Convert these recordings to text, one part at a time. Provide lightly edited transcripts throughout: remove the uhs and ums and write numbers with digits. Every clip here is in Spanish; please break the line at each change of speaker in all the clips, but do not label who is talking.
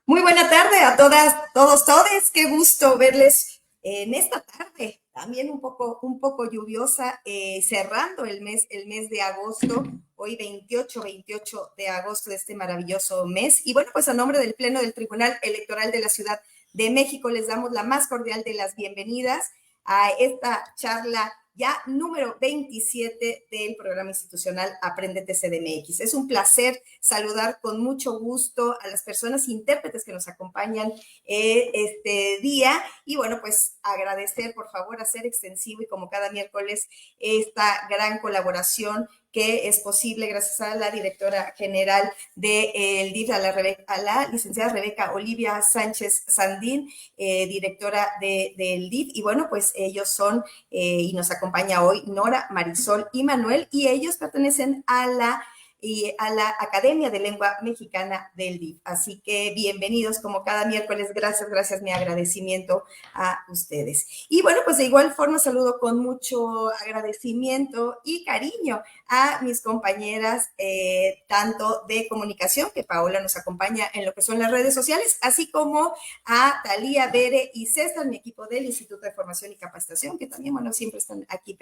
Muy buena tarde a todas, todos, todes. Qué gusto verles en esta tarde, también un poco lluviosa, cerrando el mes de agosto, hoy 28 de agosto de este maravilloso mes. Y bueno, pues a nombre del Pleno del Tribunal Electoral de la Ciudad de México, les damos la más cordial de las bienvenidas a esta charla ya número 27 del programa institucional Apréndete CDMX. Es un placer saludar con mucho gusto a las personas intérpretes que nos acompañan este día y bueno, pues agradecer, por favor, hacer extensivo y como cada miércoles esta gran colaboración que es posible gracias a la directora general del DIF, a la licenciada Rebeca Olivia Sánchez Sandín, directora del DIF, y bueno, pues ellos son, y nos acompaña hoy Nora, Marisol y Manuel, y ellos pertenecen a la Academia de Lengua Mexicana del DIF. Así que bienvenidos como cada miércoles. Gracias, mi agradecimiento a ustedes. Y bueno, pues de igual forma saludo con mucho agradecimiento y cariño a mis compañeras, tanto de comunicación, que Paola nos acompaña en lo que son las redes sociales, así como a Talía, Bere y César, mi equipo del Instituto de Formación y Capacitación, que también, bueno, siempre están aquí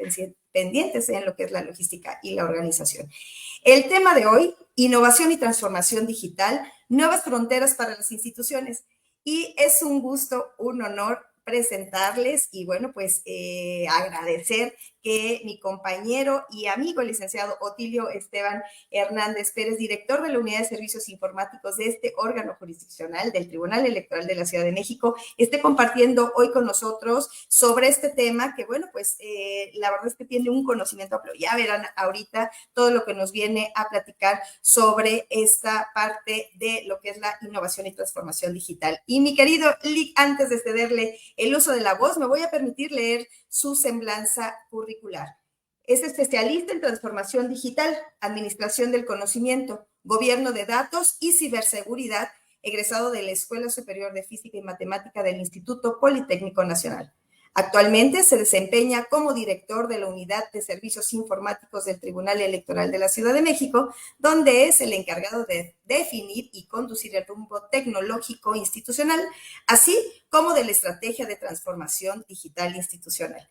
pendientes en lo que es la logística y la organización. El tema de hoy, innovación y transformación digital, nuevas fronteras para las instituciones. Y es un gusto, un honor presentarles y bueno, pues agradecer que mi compañero y amigo, el licenciado Otilio Esteban Hernández Pérez, director de la Unidad de Servicios Informáticos de este órgano jurisdiccional del Tribunal Electoral de la Ciudad de México, esté compartiendo hoy con nosotros sobre este tema que, bueno, pues la verdad es que tiene un conocimiento amplio. Ya verán ahorita todo lo que nos viene a platicar sobre esta parte de lo que es la innovación y transformación digital. Y mi querido Lick, antes de cederle el uso de la voz, me voy a permitir leer su semblanza curricular. Es especialista en transformación digital, administración del conocimiento, gobierno de datos y ciberseguridad, egresado de la Escuela Superior de Física y Matemática del Instituto Politécnico Nacional. Actualmente se desempeña como director de la Unidad de Servicios Informáticos del Tribunal Electoral de la Ciudad de México, donde es el encargado de definir y conducir el rumbo tecnológico institucional, así como de la estrategia de transformación digital institucional.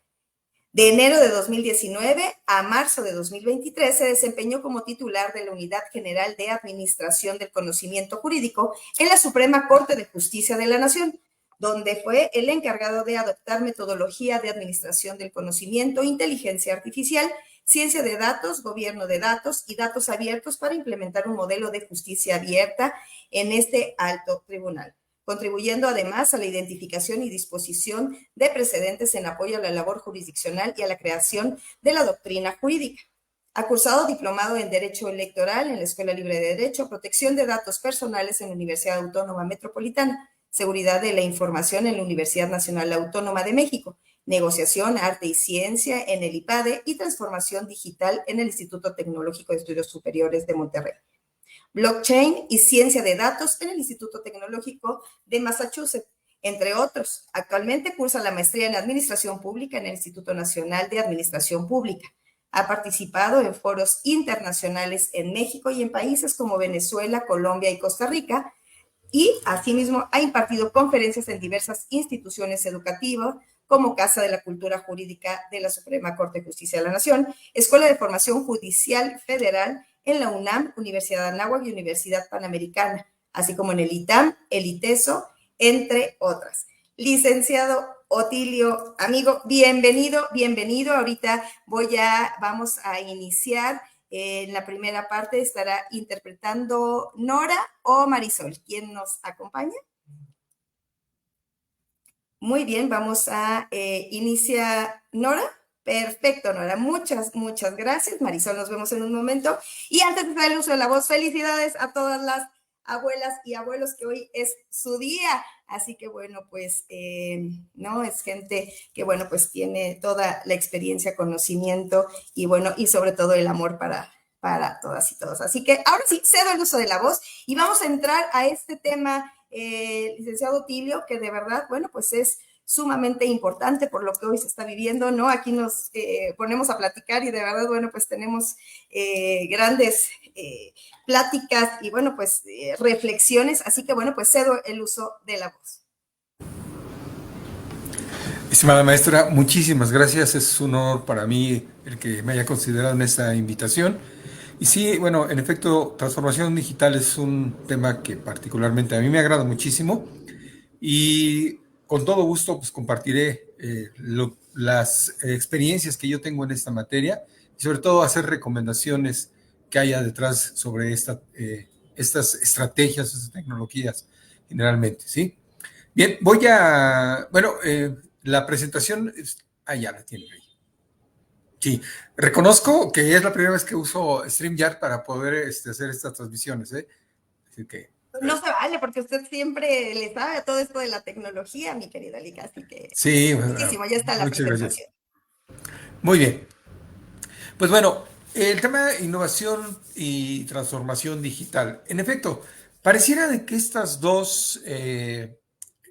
De enero de 2019 a marzo de 2023 se desempeñó como titular de la Unidad General de Administración del Conocimiento Jurídico en la Suprema Corte de Justicia de la Nación, donde fue el encargado de adoptar metodología de administración del conocimiento, inteligencia artificial, ciencia de datos, gobierno de datos y datos abiertos para implementar un modelo de justicia abierta en este alto tribunal, contribuyendo además a la identificación y disposición de precedentes en apoyo a la labor jurisdiccional y a la creación de la doctrina jurídica. Ha cursado diplomado en Derecho Electoral en la Escuela Libre de Derecho, protección de datos personales en la Universidad Autónoma Metropolitana, seguridad de la información en la Universidad Nacional Autónoma de México, negociación, arte y ciencia en el IPADE y transformación digital en el Instituto Tecnológico de Estudios Superiores de Monterrey. Blockchain y ciencia de datos en el Instituto Tecnológico de Massachusetts, entre otros. Actualmente cursa la maestría en Administración Pública en el Instituto Nacional de Administración Pública. Ha participado en foros internacionales en México y en países como Venezuela, Colombia y Costa Rica, y asimismo ha impartido conferencias en diversas instituciones educativas como Casa de la Cultura Jurídica de la Suprema Corte de Justicia de la Nación, Escuela de Formación Judicial Federal en la UNAM, Universidad de Anáhuac y Universidad Panamericana, así como en el ITAM, el ITESO, entre otras. Licenciado Otilio, amigo, bienvenido. Ahorita vamos a iniciar. En la primera parte estará interpretando Nora o Marisol. ¿Quién nos acompaña? Muy bien, vamos a iniciar. Nora. Perfecto, Nora. Muchas gracias. Marisol, nos vemos en un momento. Y antes de dar el uso de la voz, felicidades a todas las abuelas y abuelos que hoy es su día. Así que bueno, pues no es gente que bueno, pues tiene toda la experiencia, conocimiento y bueno, y sobre todo el amor para todas y todos. Así que ahora sí, cedo el uso de la voz y vamos a entrar a este tema, licenciado Otilio, que de verdad, bueno, pues es sumamente importante por lo que hoy se está viviendo, ¿no? Aquí nos ponemos a platicar y de verdad, bueno, pues tenemos grandes pláticas y, bueno, pues reflexiones, así que, bueno, pues cedo el uso de la voz.
Estimada maestra, muchísimas gracias. Es un honor para mí el que me haya considerado en esta invitación. Y sí, bueno, en efecto, transformación digital es un tema que particularmente a mí me agrada muchísimo y con todo gusto pues compartiré las experiencias que yo tengo en esta materia y sobre todo hacer recomendaciones que haya detrás sobre estas estrategias, estas tecnologías generalmente, ¿sí? Bien, bueno, la presentación, ya la tienen ahí. Sí, reconozco que es la primera vez que uso StreamYard para poder hacer estas transmisiones, ¿eh? Así que...
No se vale, porque usted siempre le sabe a todo esto de la tecnología, mi querida Lika, así que
Sí,
muchísimo, ya está la
muchas gracias.
presentación.
Muy bien. Pues bueno, el tema de innovación y transformación digital. En efecto, pareciera de que estas dos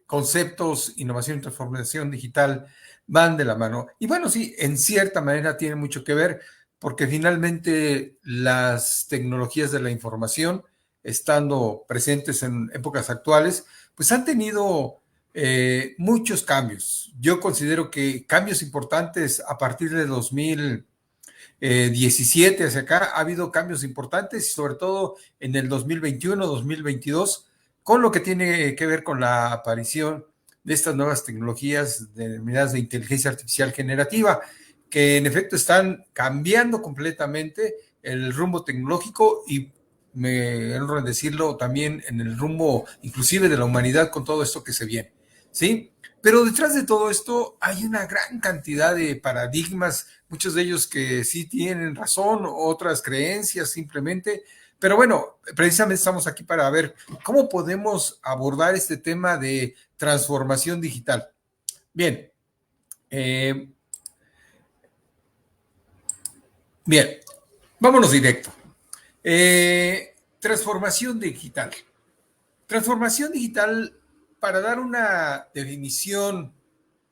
conceptos, innovación y transformación digital, van de la mano. Y bueno, sí, en cierta manera tienen mucho que ver porque finalmente las tecnologías de la información, estando presentes en épocas actuales, pues han tenido muchos cambios. Yo considero que cambios importantes a partir de 2017 hacia acá ha habido cambios importantes y sobre todo en el 2021, 2022 con lo que tiene que ver con la aparición de estas nuevas tecnologías denominadas de inteligencia artificial generativa, que en efecto están cambiando completamente el rumbo tecnológico y me honro en decirlo también en el rumbo inclusive de la humanidad con todo esto que se viene, ¿sí? Pero detrás de todo esto hay una gran cantidad de paradigmas, muchos de ellos que sí tienen razón, otras creencias simplemente, pero bueno, precisamente estamos aquí para ver cómo podemos abordar este tema de transformación digital. Bien, bien, vámonos directo. Transformación digital. Transformación digital, para dar una definición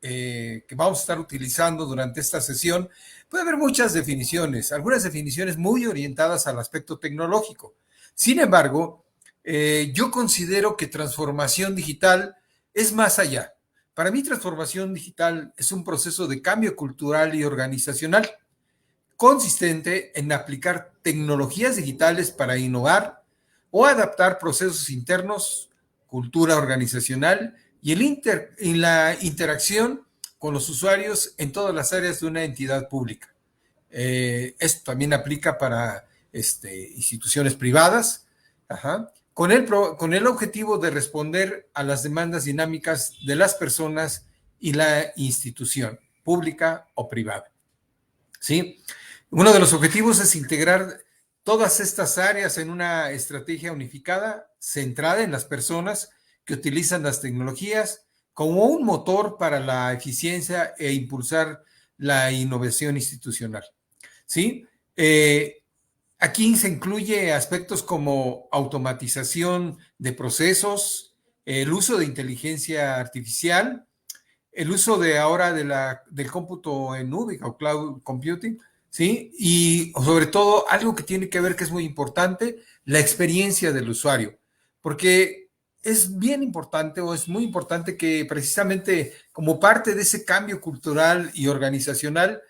que vamos a estar utilizando durante esta sesión, puede haber muchas definiciones, algunas definiciones muy orientadas al aspecto tecnológico. Sin embargo, yo considero que transformación digital es más allá. Para mí, transformación digital es un proceso de cambio cultural y organizacional consistente en aplicar tecnologías digitales para innovar o adaptar procesos internos, cultura organizacional y la interacción con los usuarios en todas las áreas de una entidad pública. Esto también aplica para instituciones privadas, ajá, con el objetivo de responder a las demandas dinámicas de las personas y la institución, pública o privada. ¿Sí? Uno de los objetivos es integrar todas estas áreas en una estrategia unificada, centrada en las personas que utilizan las tecnologías como un motor para la eficiencia e impulsar la innovación institucional. ¿Sí? Aquí se incluye aspectos como automatización de procesos, el uso de inteligencia artificial, el uso de ahora del cómputo en nube o cloud computing, ¿sí? Y sobre todo algo que tiene que ver que es muy importante, la experiencia del usuario, porque es bien importante o es muy importante que precisamente como parte de ese cambio cultural y organizacional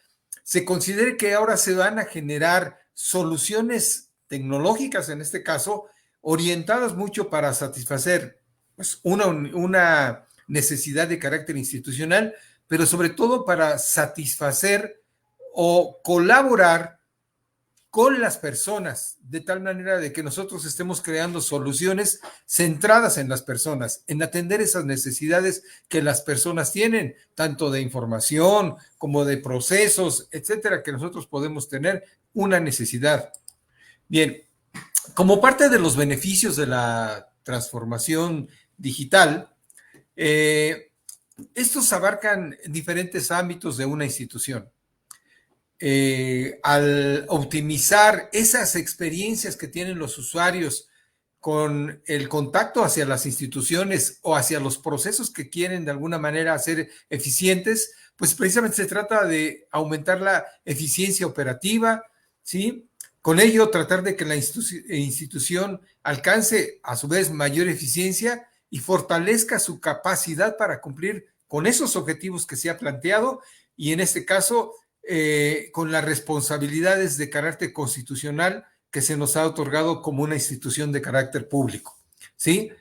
se considere que ahora se van a generar soluciones tecnológicas, en este caso, orientadas mucho para satisfacer pues, una necesidad de carácter institucional, pero sobre todo para satisfacer o colaborar con las personas, de tal manera de que nosotros estemos creando soluciones centradas en las personas, en atender esas necesidades que las personas tienen, tanto de información como de procesos, etcétera, que nosotros podemos tener una necesidad. Bien, como parte de los beneficios de la transformación digital, estos abarcan diferentes ámbitos de una institución. Al optimizar esas experiencias que tienen los usuarios con el contacto hacia las instituciones o hacia los procesos que quieren de alguna manera hacer eficientes, pues precisamente se trata de aumentar la eficiencia operativa, ¿sí? Con ello, tratar de que la institución alcance a su vez mayor eficiencia y fortalezca su capacidad para cumplir con esos objetivos que se ha planteado y en este caso con las responsabilidades de carácter constitucional que se nos ha otorgado como una institución de carácter público, ¿sí?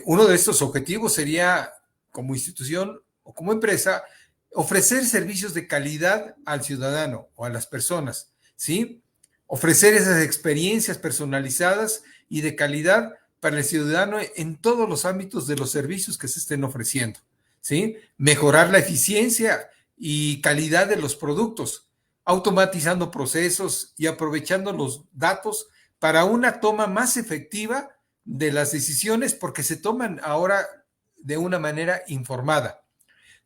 Uno de estos objetivos sería, como institución o como empresa, ofrecer servicios de calidad al ciudadano o a las personas, ¿sí? Ofrecer esas experiencias personalizadas y de calidad para el ciudadano en todos los ámbitos de los servicios que se estén ofreciendo, ¿sí? Mejorar la eficiencia y calidad de los productos, automatizando procesos y aprovechando los datos para una toma más efectiva de las decisiones, porque se toman ahora de una manera informada.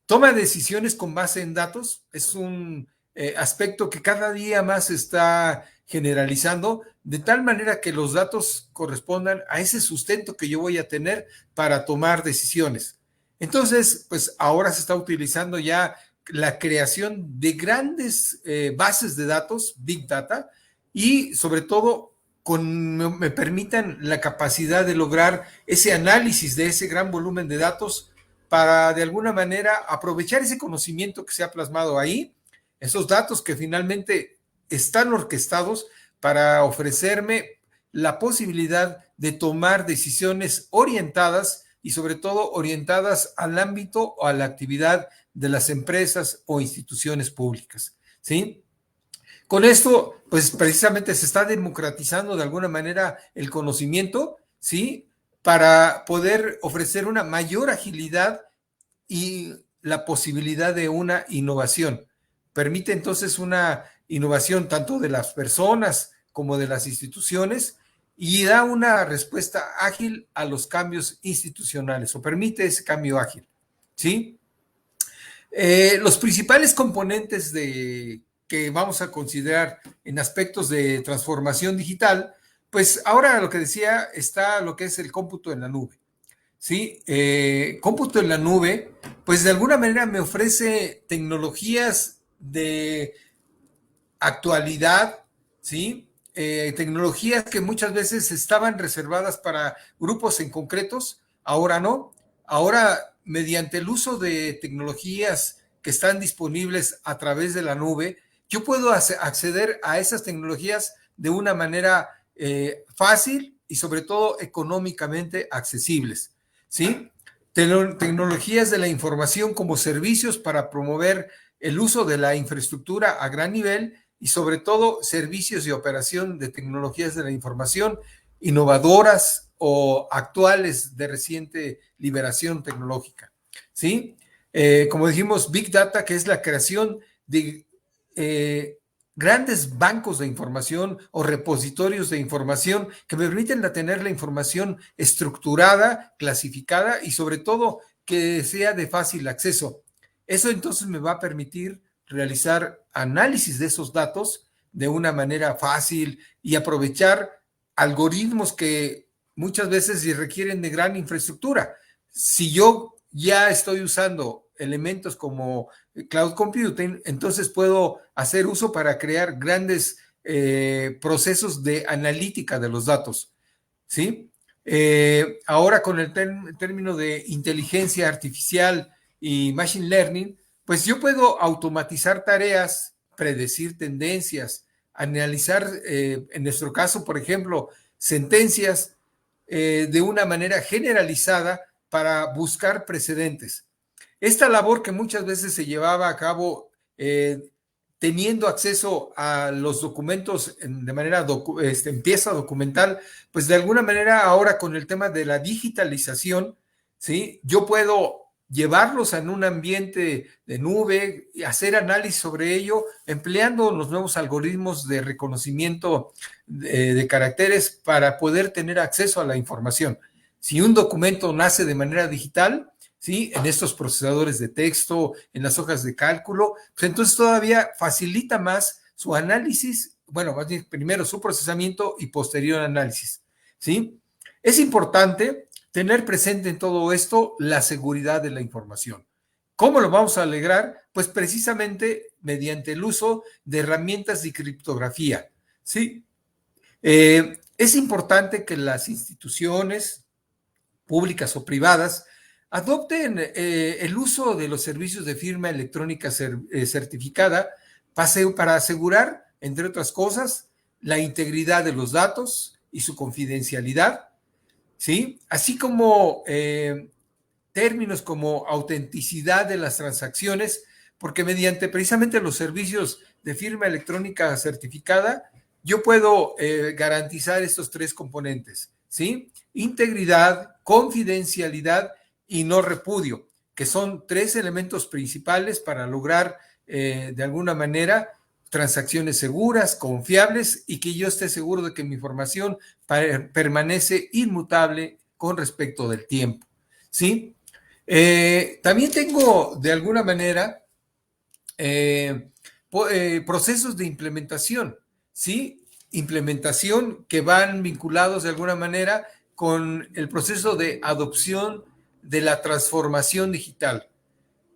Toma decisiones con base en datos es un aspecto que cada día más se está generalizando, de tal manera que los datos correspondan a ese sustento que yo voy a tener para tomar decisiones. Entonces, pues ahora se está utilizando ya la creación de grandes bases de datos, Big Data, y sobre todo me permitan la capacidad de lograr ese análisis de ese gran volumen de datos para de alguna manera aprovechar ese conocimiento que se ha plasmado ahí, esos datos que finalmente están orquestados para ofrecerme la posibilidad de tomar decisiones orientadas y sobre todo orientadas al ámbito o a la actividad de las empresas o instituciones públicas, ¿sí? Con esto, pues precisamente se está democratizando de alguna manera el conocimiento, ¿sí? Para poder ofrecer una mayor agilidad y la posibilidad de una innovación. Permite entonces una innovación tanto de las personas como de las instituciones y da una respuesta ágil a los cambios institucionales o permite ese cambio ágil, ¿sí? Los principales componentes que vamos a considerar en aspectos de transformación digital, pues ahora lo que decía está lo que es el cómputo en la nube. Sí, cómputo en la nube, pues de alguna manera me ofrece tecnologías de actualidad, ¿sí? Tecnologías que muchas veces estaban reservadas para grupos en concretos, ahora no. Ahora, mediante el uso de tecnologías que están disponibles a través de la nube, yo puedo acceder a esas tecnologías de una manera fácil y sobre todo económicamente accesibles, ¿sí? Tecnologías de la información como servicios para promover el uso de la infraestructura a gran nivel y sobre todo servicios de operación de tecnologías de la información innovadoras o actuales de reciente liberación tecnológica, ¿sí? Como dijimos, Big Data, que es la creación de grandes bancos de información o repositorios de información que me permiten tener la información estructurada, clasificada y sobre todo que sea de fácil acceso. Eso entonces me va a permitir realizar análisis de esos datos de una manera fácil y aprovechar algoritmos que muchas veces requieren de gran infraestructura. Si yo ya estoy usando elementos como cloud computing, entonces puedo hacer uso para crear grandes procesos de analítica de los datos, ¿sí? Ahora con el término de inteligencia artificial y machine learning, pues yo puedo automatizar tareas, predecir tendencias, analizar, en nuestro caso, por ejemplo, sentencias de una manera generalizada para buscar precedentes. Esta labor que muchas veces se llevaba a cabo teniendo acceso a los documentos de manera en pieza documental, pues de alguna manera ahora con el tema de la digitalización, ¿sí? Yo puedo llevarlos en un ambiente de nube y hacer análisis sobre ello, empleando los nuevos algoritmos de reconocimiento de caracteres para poder tener acceso a la información. Si un documento nace de manera digital, ¿sí? En estos procesadores de texto, en las hojas de cálculo, pues entonces todavía facilita más su análisis, bueno, más bien primero su procesamiento y posterior análisis, ¿sí? Es importante tener presente en todo esto la seguridad de la información. ¿Cómo lo vamos a lograr? Pues precisamente mediante el uso de herramientas de criptografía, ¿sí? Es importante que las instituciones públicas o privadas adopten el uso de los servicios de firma electrónica certificada para asegurar, entre otras cosas, la integridad de los datos y su confidencialidad, ¿sí? Así como términos como autenticidad de las transacciones, porque mediante precisamente los servicios de firma electrónica certificada, yo puedo garantizar estos tres componentes, ¿sí? Integridad, confidencialidad y no repudio, que son tres elementos principales para lograr de alguna manera transacciones seguras, confiables y que yo esté seguro de que mi información permanece inmutable con respecto del tiempo, ¿sí? También tengo de alguna manera procesos de implementación, ¿sí? Implementación que van vinculados de alguna manera con el proceso de adopción de la transformación digital.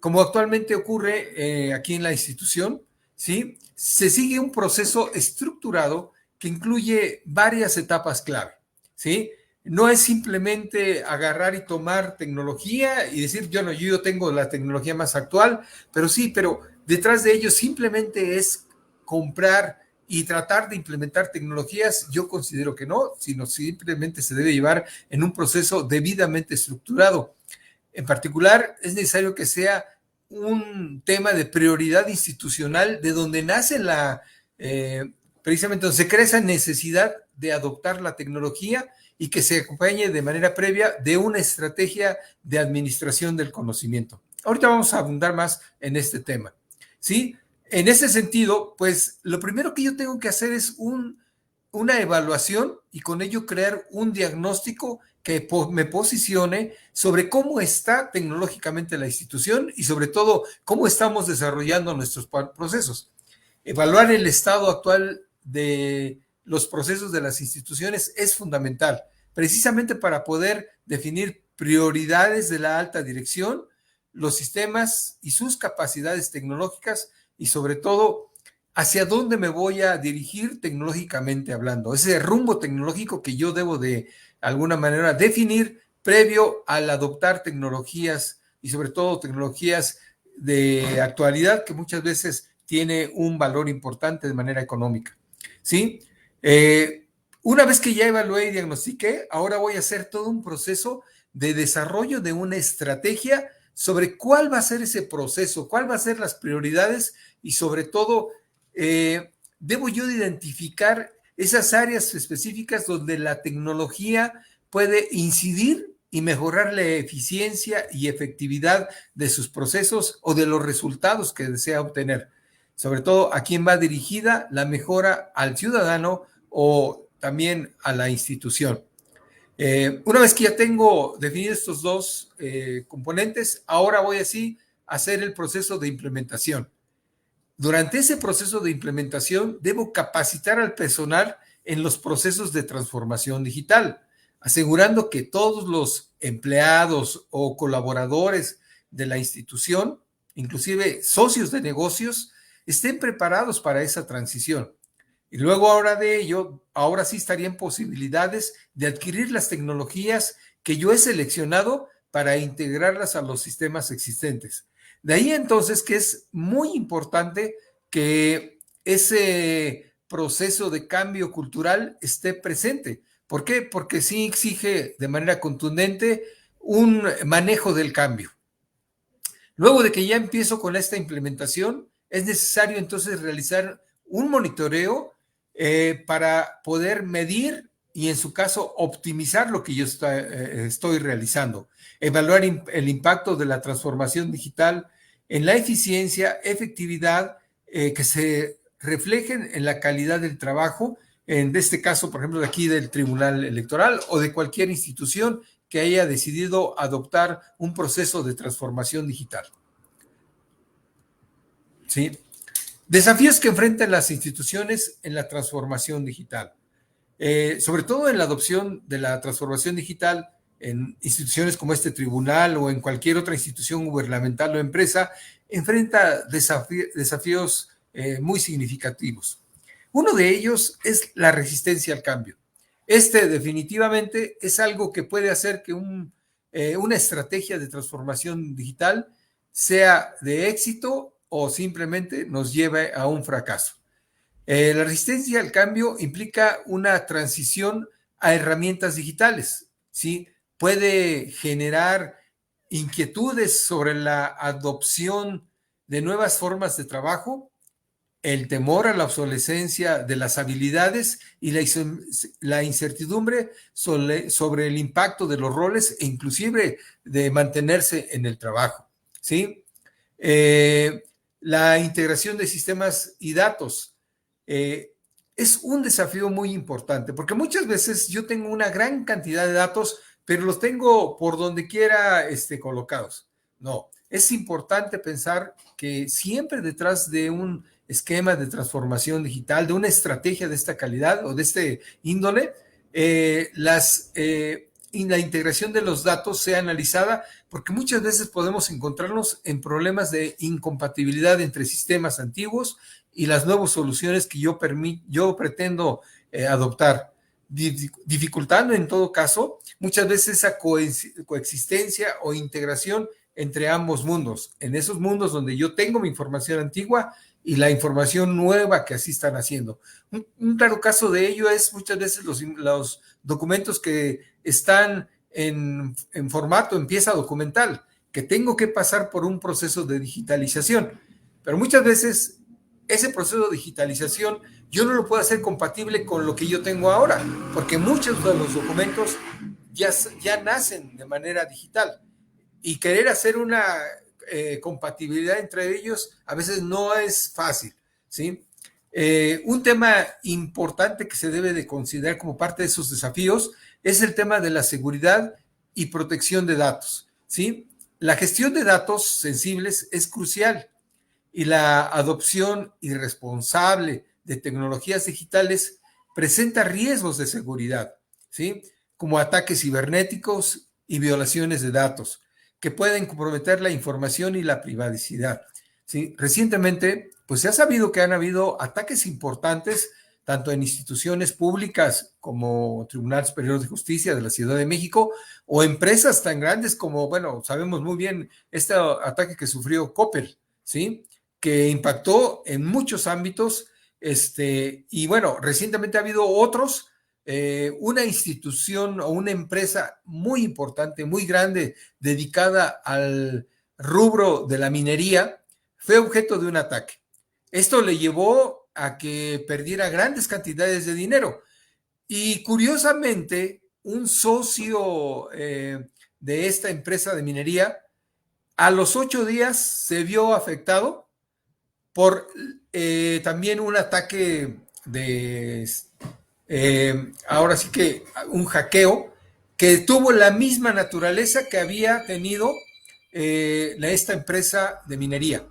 Como actualmente ocurre aquí en la institución, ¿sí? Se sigue un proceso estructurado que incluye varias etapas clave, ¿sí? No es simplemente agarrar y tomar tecnología y decir, yo tengo la tecnología más actual, pero detrás de ello simplemente es comprar y tratar de implementar tecnologías. Yo considero que no, sino simplemente se debe llevar en un proceso debidamente estructurado. En particular, es necesario que sea un tema de prioridad institucional de donde nace precisamente donde se crea esa necesidad de adoptar la tecnología y que se acompañe de manera previa de una estrategia de administración del conocimiento. Ahorita vamos a abundar más en este tema, ¿sí? En ese sentido, pues lo primero que yo tengo que hacer es una evaluación y con ello crear un diagnóstico que me posicione sobre cómo está tecnológicamente la institución y sobre todo cómo estamos desarrollando nuestros procesos. Evaluar el estado actual de los procesos de las instituciones es fundamental, precisamente para poder definir prioridades de la alta dirección, los sistemas y sus capacidades tecnológicas y sobre todo hacia dónde me voy a dirigir tecnológicamente hablando, ese rumbo tecnológico que yo debo de alguna manera definir previo al adoptar tecnologías y sobre todo tecnologías de actualidad que muchas veces tiene un valor importante de manera económica, ¿sí? Una vez que ya evalué y diagnostiqué, ahora voy a hacer todo un proceso de desarrollo de una estrategia sobre cuál va a ser ese proceso, cuál va a ser las prioridades y sobre todo debo yo de identificar esas áreas específicas donde la tecnología puede incidir y mejorar la eficiencia y efectividad de sus procesos o de los resultados que desea obtener. Sobre todo a quién va dirigida la mejora al ciudadano o también a la institución. Una vez que ya tengo definidos estos dos componentes, ahora voy así a hacer el proceso de implementación. Durante ese proceso de implementación, debo capacitar al personal en los procesos de transformación digital, asegurando que todos los empleados o colaboradores de la institución, inclusive socios de negocios, estén preparados para esa transición. Y luego ahora de ello, ahora sí estarían posibilidades de adquirir las tecnologías que yo he seleccionado para integrarlas a los sistemas existentes. De ahí entonces que es muy importante que ese proceso de cambio cultural esté presente. ¿Por qué? Porque sí exige de manera contundente un manejo del cambio. Luego de que ya empiezo con esta implementación, es necesario entonces realizar un monitoreo para poder medir y en su caso optimizar lo que yo estoy realizando. Evaluar el impacto de la transformación digital en la eficiencia, efectividad, que se reflejen en la calidad del trabajo, en este caso, por ejemplo, de aquí del Tribunal Electoral o de cualquier institución que haya decidido adoptar un proceso de transformación digital. ¿Sí? Desafíos que enfrentan las instituciones en la transformación digital. sobre todo en la adopción de la transformación digital en instituciones como este tribunal o en cualquier otra institución gubernamental o empresa, enfrenta desafíos muy significativos. Uno de ellos es la resistencia al cambio. Este definitivamente es algo que puede hacer que una estrategia de transformación digital sea de éxito o simplemente nos lleve a un fracaso. La resistencia al cambio implica una transición a herramientas digitales, ¿sí? Puede generar inquietudes sobre la adopción de nuevas formas de trabajo, el temor a la obsolescencia de las habilidades y la incertidumbre sobre el impacto de los roles e inclusive de mantenerse en el trabajo, ¿sí? La integración de sistemas y datos es un desafío muy importante porque muchas veces yo tengo una gran cantidad de datos, pero los tengo por donde quiera colocados. No, es importante pensar que siempre detrás de un esquema de transformación digital, de una estrategia de esta calidad o de este índole, y la integración de los datos sea analizada, porque muchas veces podemos encontrarnos en problemas de incompatibilidad entre sistemas antiguos y las nuevas soluciones que yo pretendo adoptar, dificultando en todo caso muchas veces esa coexistencia o integración entre ambos mundos, en esos mundos donde yo tengo mi información antigua y la información nueva que así están haciendo. Un claro caso de ello es muchas veces los documentos que están en formato, en pieza documental, que tengo que pasar por un proceso de digitalización, pero muchas veces ese proceso de digitalización yo no lo puedo hacer compatible con lo que yo tengo ahora, porque muchos de los documentos ya nacen de manera digital y querer hacer una compatibilidad entre ellos a veces no es fácil, ¿sí? Un tema importante que se debe de considerar como parte de esos desafíos es el tema de la seguridad y protección de datos, ¿sí? La gestión de datos sensibles es crucial y la adopción irresponsable de tecnologías digitales presenta riesgos de seguridad, ¿sí? Como ataques cibernéticos y violaciones de datos que pueden comprometer la información y la privacidad, ¿sí? Recientemente, pues se ha sabido que han habido ataques importantes tanto en instituciones públicas como Tribunal Superior de Justicia de la Ciudad de México o empresas tan grandes como, bueno, sabemos muy bien este ataque que sufrió Coppel, ¿sí? Que impactó en muchos ámbitos, y bueno, recientemente ha habido otros, una institución o una empresa muy importante, muy grande, dedicada al rubro de la minería, fue objeto de un ataque. Esto le llevó a que perdiera grandes cantidades de dinero. Y curiosamente, un socio de esta empresa de minería, a los 8 días se vio afectado por también un ataque de, ahora sí que un hackeo que tuvo la misma naturaleza que había tenido esta empresa de minería.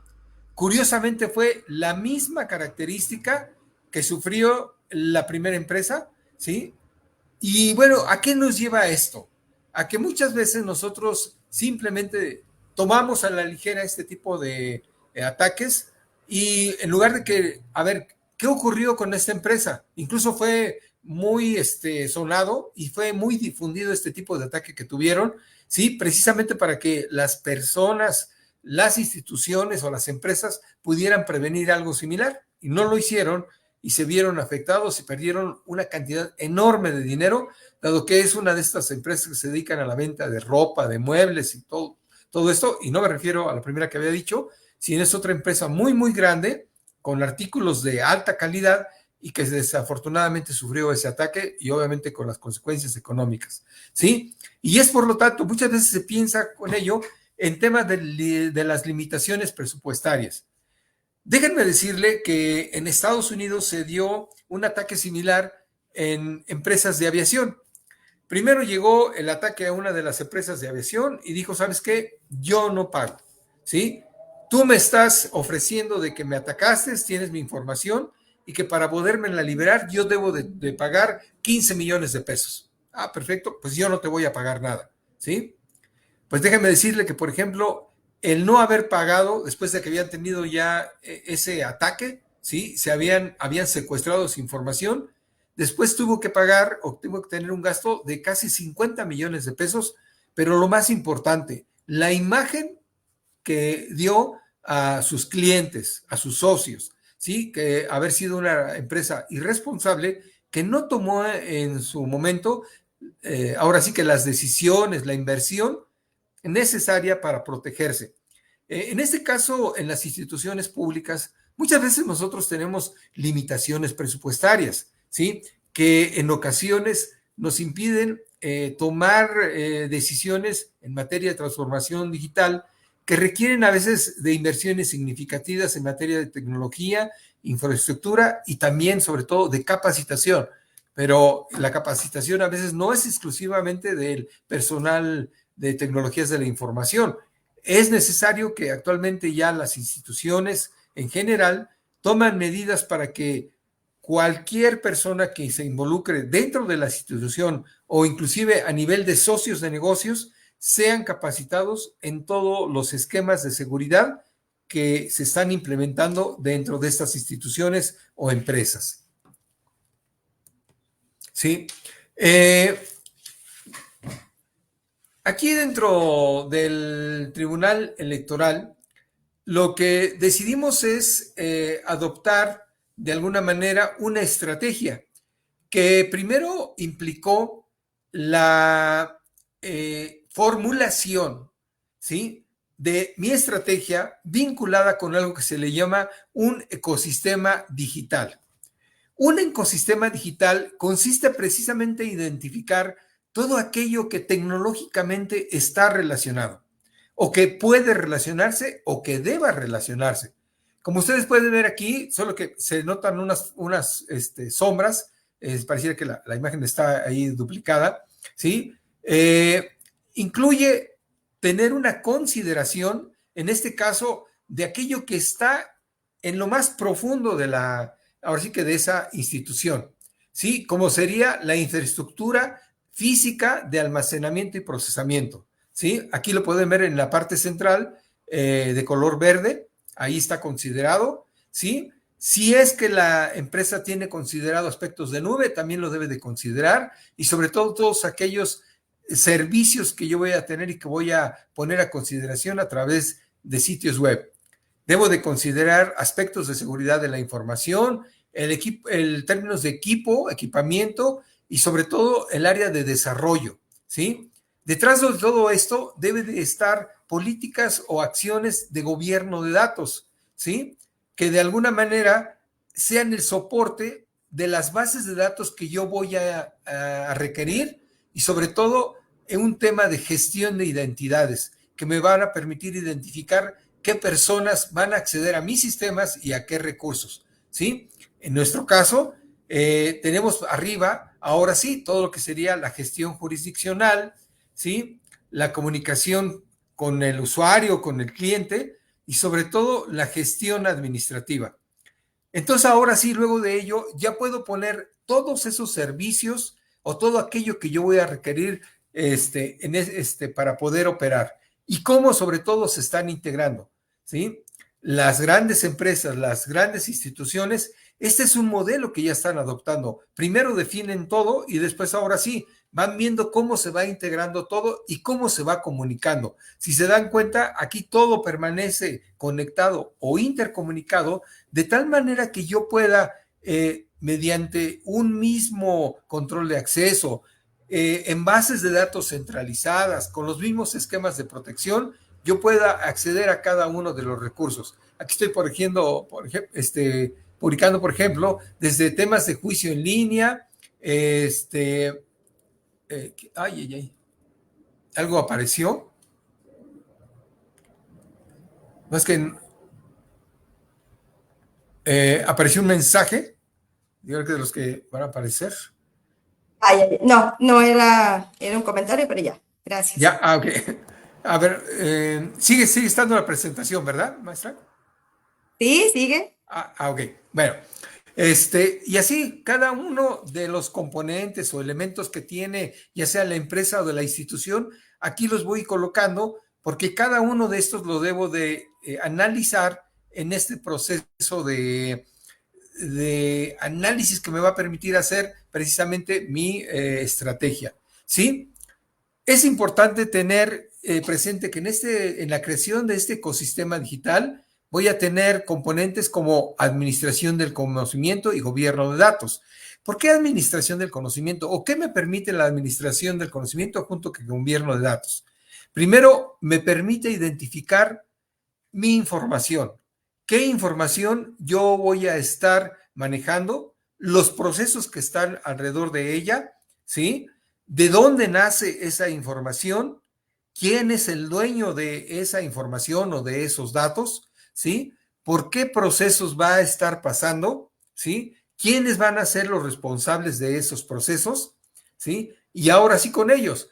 Curiosamente fue la misma característica que sufrió la primera empresa, ¿sí? Y bueno, ¿a qué nos lleva esto? A que muchas veces nosotros simplemente tomamos a la ligera este tipo de ataques y en lugar de que, a ver, ¿qué ocurrió con esta empresa? Incluso fue muy sonado y fue muy difundido este tipo de ataque que tuvieron, ¿sí? Precisamente para que las personas, las instituciones o las empresas pudieran prevenir algo similar y no lo hicieron y se vieron afectados y perdieron una cantidad enorme de dinero, dado que es una de estas empresas que se dedican a la venta de ropa, de muebles y todo esto, y no me refiero a la primera que había dicho, sino es otra empresa muy, muy grande, con artículos de alta calidad y que desafortunadamente sufrió ese ataque y obviamente con las consecuencias económicas, ¿sí? Y es por lo tanto, muchas veces se piensa con ello en temas de las limitaciones presupuestarias. Déjenme decirle que en Estados Unidos se dio un ataque similar en empresas de aviación. Primero llegó el ataque a una de las empresas de aviación y dijo, ¿sabes qué? Yo no pago, ¿sí? Tú me estás ofreciendo de que me atacaste, tienes mi información y que para poderme la liberar yo debo de pagar 15 millones de pesos. Ah, perfecto, pues yo no te voy a pagar nada, ¿sí? Pues déjeme decirle que, por ejemplo, el no haber pagado después de que habían tenido ya ese ataque, ¿sí? Habían secuestrado su información, después tuvo que pagar o tuvo que tener un gasto de casi 50 millones de pesos, pero lo más importante, la imagen que dio a sus clientes, a sus socios, ¿sí? Que haber sido una empresa irresponsable que no tomó en su momento, ahora sí que las decisiones, la inversión necesaria para protegerse. En este caso, en las instituciones públicas, muchas veces nosotros tenemos limitaciones presupuestarias, ¿sí? Que en ocasiones nos impiden tomar decisiones en materia de transformación digital que requieren a veces de inversiones significativas en materia de tecnología, infraestructura y también, sobre todo, de capacitación. Pero la capacitación a veces no es exclusivamente del personal de tecnologías de la información. Es necesario que actualmente ya las instituciones en general toman medidas para que cualquier persona que se involucre dentro de la institución o inclusive a nivel de socios de negocios sean capacitados en todos los esquemas de seguridad que se están implementando dentro de estas instituciones o empresas. ¿Sí? Aquí dentro del Tribunal Electoral, lo que decidimos es adoptar de alguna manera una estrategia que primero implicó la formulación, ¿sí? De mi estrategia vinculada con algo que se le llama un ecosistema digital. Un ecosistema digital consiste precisamente en identificar todo aquello que tecnológicamente está relacionado, o que puede relacionarse, o que deba relacionarse. Como ustedes pueden ver aquí, solo que se notan unas sombras, pareciera que la imagen está ahí duplicada, ¿sí? Incluye tener una consideración, en este caso, de aquello que está en lo más profundo de ahora sí que de esa institución, ¿sí? Como sería la infraestructura física de almacenamiento y procesamiento, ¿sí? Aquí lo pueden ver en la parte central de color verde, ahí está considerado, ¿sí? Si es que la empresa tiene considerado aspectos de nube, también lo debe de considerar y sobre todo todos aquellos servicios que yo voy a tener y que voy a poner a consideración a través de sitios web. Debo de considerar aspectos de seguridad de la información, el términos de equipamiento y sobre todo el área de desarrollo, ¿sí? Detrás de todo esto debe de estar políticas o acciones de gobierno de datos, ¿sí? Que de alguna manera sean el soporte de las bases de datos que yo voy a requerir y sobre todo en un tema de gestión de identidades que me van a permitir identificar qué personas van a acceder a mis sistemas y a qué recursos, ¿sí? En nuestro caso, tenemos arriba, ahora sí, todo lo que sería la gestión jurisdiccional, ¿sí? La comunicación con el usuario, con el cliente y sobre todo la gestión administrativa. Entonces, ahora sí, luego de ello, ya puedo poner todos esos servicios o todo aquello que yo voy a requerir para poder operar. Y cómo sobre todo se están integrando, ¿sí? Las grandes empresas, las grandes instituciones, este es un modelo que ya están adoptando. Primero definen todo y después ahora sí, van viendo cómo se va integrando todo y cómo se va comunicando. Si se dan cuenta, aquí todo permanece conectado o intercomunicado de tal manera que yo pueda, mediante un mismo control de acceso, en bases de datos centralizadas, con los mismos esquemas de protección, yo pueda acceder a cada uno de los recursos. Aquí estoy publicando, por ejemplo, desde temas de juicio en línea, algo apareció. No es que apareció un mensaje, yo creo que de los que van a aparecer.
No era un comentario, pero ya, gracias.
Ya, ok. A ver, sigue estando la presentación, ¿verdad, maestra?
Sí, sigue.
Ok. Bueno, Y así, cada uno de los componentes o elementos que tiene, ya sea la empresa o de la institución, aquí los voy colocando porque cada uno de estos lo debo de analizar en este proceso de análisis que me va a permitir hacer precisamente mi estrategia. ¿Sí? Es importante tener presente que en la creación de este ecosistema digital voy a tener componentes como administración del conocimiento y gobierno de datos. ¿Por qué administración del conocimiento? ¿O qué me permite la administración del conocimiento junto con el gobierno de datos? Primero, me permite identificar mi información. ¿Qué información yo voy a estar manejando? Los procesos que están alrededor de ella, ¿sí? ¿De dónde nace esa información? ¿Quién es el dueño de esa información o de esos datos? ¿Sí? ¿Por qué procesos va a estar pasando? ¿Sí? ¿Quiénes van a ser los responsables de esos procesos? ¿Sí? Y ahora sí con ellos,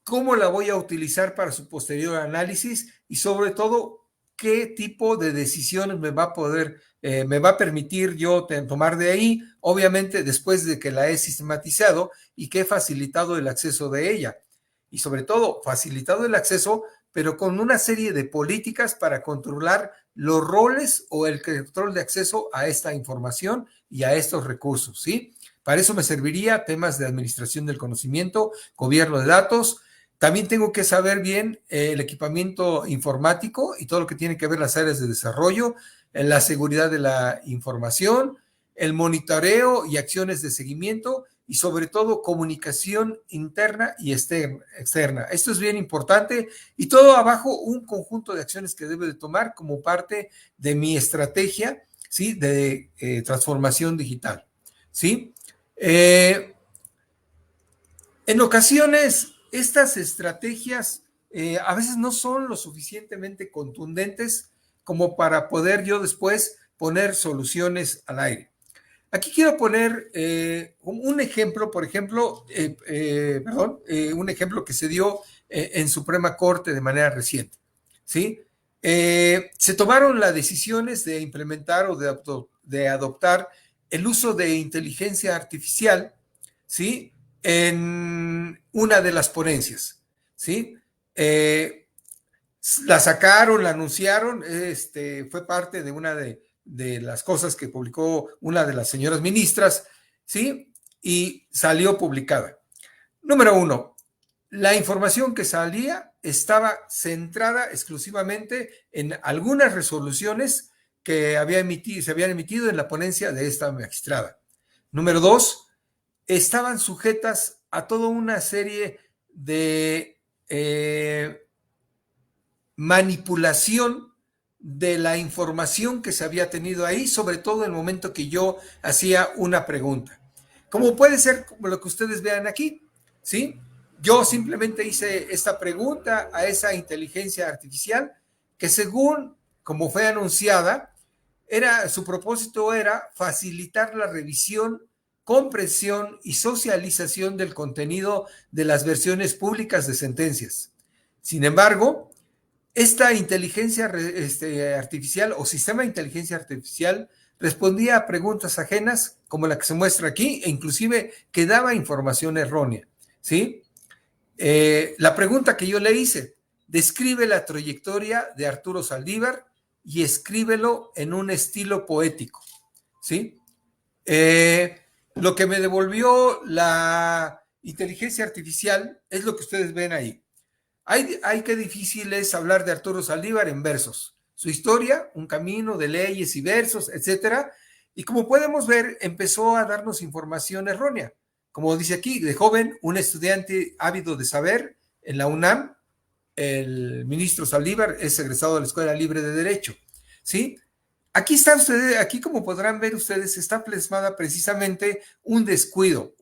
¿cómo la voy a utilizar para su posterior análisis? Y sobre todo, ¿qué tipo de decisiones me va a permitir yo tomar de ahí? Obviamente, después de que la he sistematizado y que he facilitado el acceso de ella. Y sobre todo, facilitado el acceso, pero con una serie de políticas para controlar los roles o el control de acceso a esta información y a estos recursos, ¿sí? Para eso me serviría temas de administración del conocimiento, gobierno de datos. También tengo que saber bien el equipamiento informático y todo lo que tiene que ver las áreas de desarrollo, la seguridad de la información, el monitoreo y acciones de seguimiento y sobre todo comunicación interna y externa. Esto es bien importante y todo abajo un conjunto de acciones que debe de tomar como parte de mi estrategia, ¿sí? De transformación digital, ¿sí? En ocasiones, estas estrategias a veces no son lo suficientemente contundentes como para poder yo después poner soluciones al aire. Aquí quiero poner un ejemplo, por ejemplo, un ejemplo que se dio en Suprema Corte de manera reciente, ¿sí? Se tomaron las decisiones de implementar o de adoptar el uso de inteligencia artificial, ¿sí? En una de las ponencias, ¿sí? La sacaron, la anunciaron, fue parte de una de las cosas que publicó una de las señoras ministras, ¿sí? Y salió publicada. Número uno, la información que salía estaba centrada exclusivamente en algunas resoluciones que se habían emitido en la ponencia de esta magistrada. Número dos, estaban sujetas a toda una serie de manipulación de la información que se había tenido ahí, sobre todo en el momento que yo hacía una pregunta. Como puede ser como lo que ustedes vean aquí, ¿sí? Yo simplemente hice esta pregunta a esa inteligencia artificial que según como fue anunciada, su propósito era facilitar la revisión, comprensión y socialización del contenido de las versiones públicas de sentencias. Sin embargo, esta inteligencia artificial o sistema de inteligencia artificial respondía a preguntas ajenas como la que se muestra aquí e inclusive que daba información errónea, ¿sí? La pregunta que yo le hice, describe la trayectoria de Arturo Saldívar y escríbelo en un estilo poético, ¿sí? Lo que me devolvió la inteligencia artificial es lo que ustedes ven ahí. Ay, qué difícil es hablar de Arturo Saldívar en versos. Su historia, un camino de leyes y versos, etcétera. Y como podemos ver, empezó a darnos información errónea. Como dice aquí, de joven, un estudiante ávido de saber en la UNAM, el ministro Saldívar es egresado de la Escuela Libre de Derecho, ¿sí? Aquí está ustedes, aquí como podrán ver ustedes, está plasmada precisamente un descuido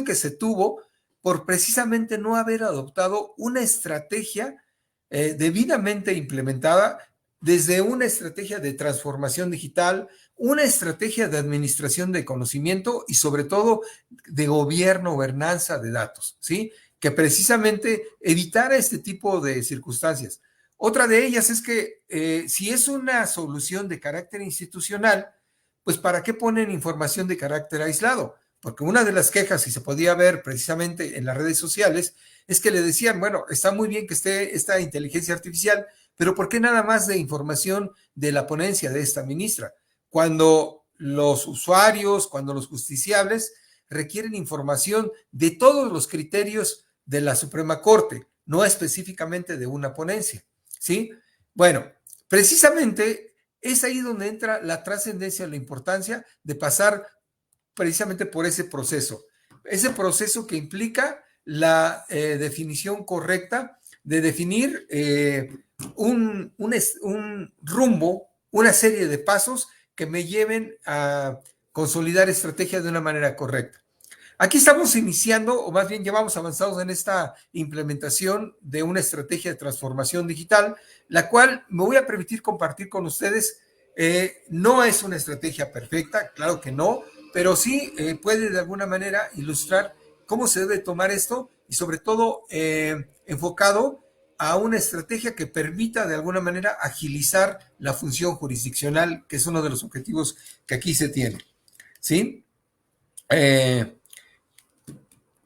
que se tuvo por precisamente no haber adoptado una estrategia debidamente implementada desde una estrategia de transformación digital, una estrategia de administración de conocimiento y sobre todo de gobernanza de datos, ¿sí? Que precisamente evitara este tipo de circunstancias. Otra de ellas es que si es una solución de carácter institucional, pues ¿para qué ponen información de carácter aislado? Porque una de las quejas, y se podía ver precisamente en las redes sociales, es que le decían, bueno, está muy bien que esté esta inteligencia artificial, pero ¿por qué nada más de información de la ponencia de esta ministra? Cuando los usuarios, cuando los justiciables requieren información de todos los criterios de la Suprema Corte, no específicamente de una ponencia, ¿sí? Bueno, precisamente es ahí donde entra la trascendencia, la importancia de pasar precisamente por ese proceso que implica la definición correcta de definir un rumbo, una serie de pasos que me lleven a consolidar estrategias de una manera correcta. Aquí estamos iniciando, o más bien ya vamos avanzados en esta implementación de una estrategia de transformación digital, la cual me voy a permitir compartir con ustedes. No es una estrategia perfecta, claro que no, pero sí puede de alguna manera ilustrar cómo se debe tomar esto y sobre todo enfocado a una estrategia que permita de alguna manera agilizar la función jurisdiccional, que es uno de los objetivos que aquí se tiene. ¿Sí?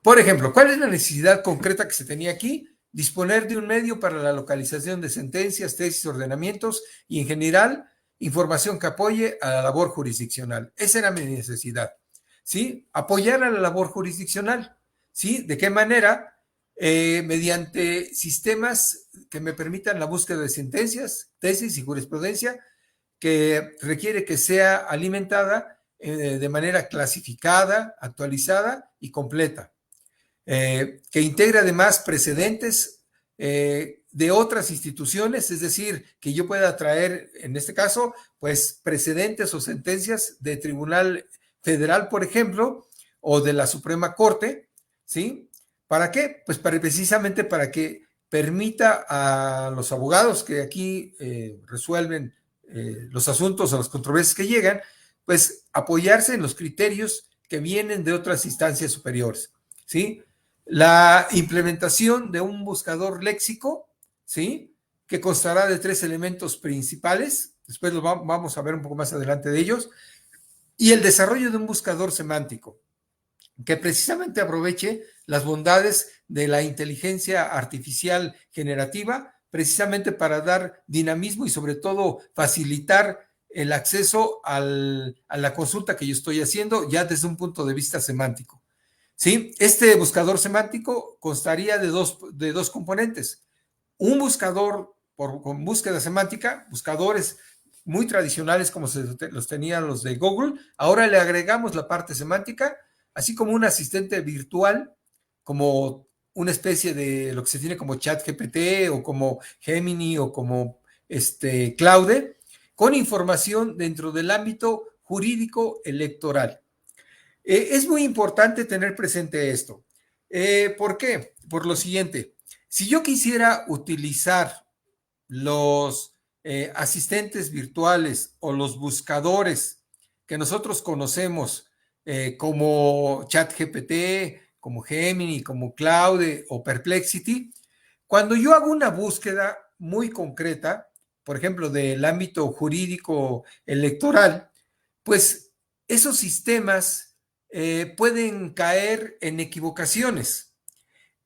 Por ejemplo, ¿cuál es la necesidad concreta que se tenía aquí? Disponer de un medio para la localización de sentencias, tesis, ordenamientos y en general información que apoye a la labor jurisdiccional. Esa era mi necesidad, ¿sí? Apoyar a la labor jurisdiccional, ¿sí? ¿De qué manera? Mediante sistemas que me permitan la búsqueda de sentencias, tesis y jurisprudencia que requiere que sea alimentada de manera clasificada, actualizada y completa. Que integre además precedentes de otras instituciones, es decir, que yo pueda traer, en este caso, pues precedentes o sentencias de Tribunal Federal, por ejemplo, o de la Suprema Corte, ¿sí? ¿Para qué? Pues precisamente para que permita a los abogados que aquí resuelven los asuntos o las controversias que llegan, pues apoyarse en los criterios que vienen de otras instancias superiores, ¿sí? La implementación de un buscador léxico, ¿sí? Que constará de 3 elementos principales, después lo vamos a ver un poco más adelante de ellos, y el desarrollo de un buscador semántico, que precisamente aproveche las bondades de la inteligencia artificial generativa, precisamente para dar dinamismo y sobre todo facilitar el acceso a la consulta que yo estoy haciendo ya desde un punto de vista semántico. ¿Sí? Este buscador semántico constaría de dos componentes. Un buscador con búsqueda semántica, buscadores muy tradicionales como los tenían los de Google. Ahora le agregamos la parte semántica, así como un asistente virtual, como una especie de lo que se tiene como ChatGPT o como Gemini o como Claude, con información dentro del ámbito jurídico electoral. Es muy importante tener presente esto. ¿Por qué? Por lo siguiente, si yo quisiera utilizar los asistentes virtuales o los buscadores que nosotros conocemos como ChatGPT, como Gemini, como Claude o Perplexity, cuando yo hago una búsqueda muy concreta, por ejemplo, del ámbito jurídico electoral, pues esos sistemas pueden caer en equivocaciones.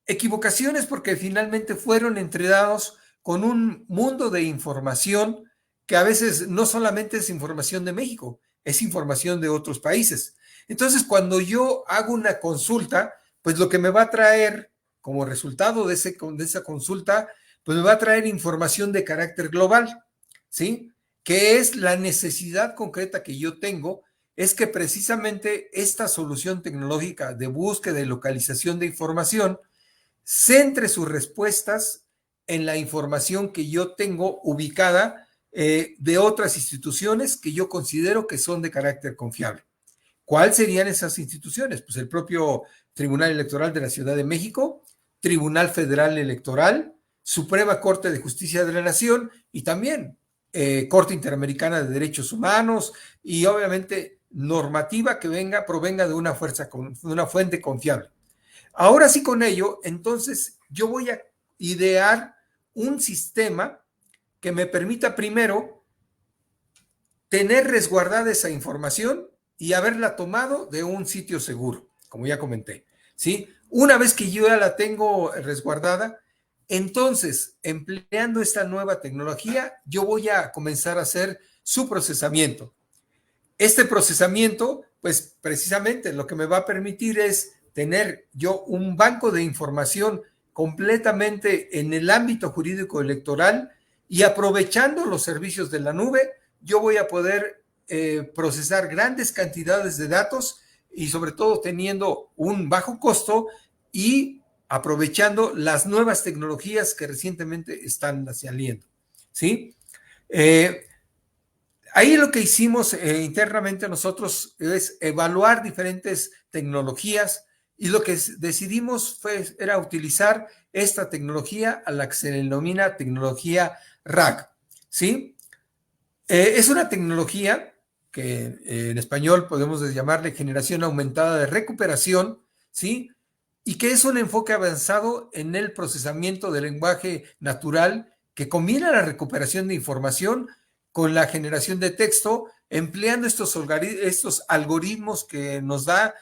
Equivocaciones porque finalmente fueron entrenados con un mundo de información que a veces no solamente es información de México, es información de otros países. Entonces, cuando yo hago una consulta, pues lo que me va a traer como resultado de esa consulta, pues me va a traer información de carácter global, ¿sí? Que es la necesidad concreta que yo tengo, es que precisamente esta solución tecnológica de búsqueda y localización de información centre sus respuestas en la información que yo tengo ubicada de otras instituciones que yo considero que son de carácter confiable. ¿Cuáles serían esas instituciones? Pues el propio Tribunal Electoral de la Ciudad de México, Tribunal Federal Electoral, Suprema Corte de Justicia de la Nación y también Corte Interamericana de Derechos Humanos y obviamente normativa que provenga de una fuente confiable. Ahora sí, con ello, entonces yo voy a idear un sistema que me permita primero tener resguardada esa información y haberla tomado de un sitio seguro, como ya comenté, ¿sí? Una vez que yo ya la tengo resguardada, entonces, empleando esta nueva tecnología, yo voy a comenzar a hacer su procesamiento. Este procesamiento, pues precisamente lo que me va a permitir es tener yo un banco de información completamente en el ámbito jurídico electoral y aprovechando los servicios de la nube, yo voy a poder procesar grandes cantidades de datos y sobre todo teniendo un bajo costo y aprovechando las nuevas tecnologías que recientemente están saliendo, ¿sí? Ahí lo que hicimos internamente nosotros es evaluar diferentes tecnologías y lo que decidimos era utilizar esta tecnología a la que se denomina tecnología RAG, ¿sí? Es una tecnología que en español podemos llamarle generación aumentada de recuperación, ¿sí? Y que es un enfoque avanzado en el procesamiento del lenguaje natural que combina la recuperación de información con la generación de texto, empleando estos algoritmos que nos da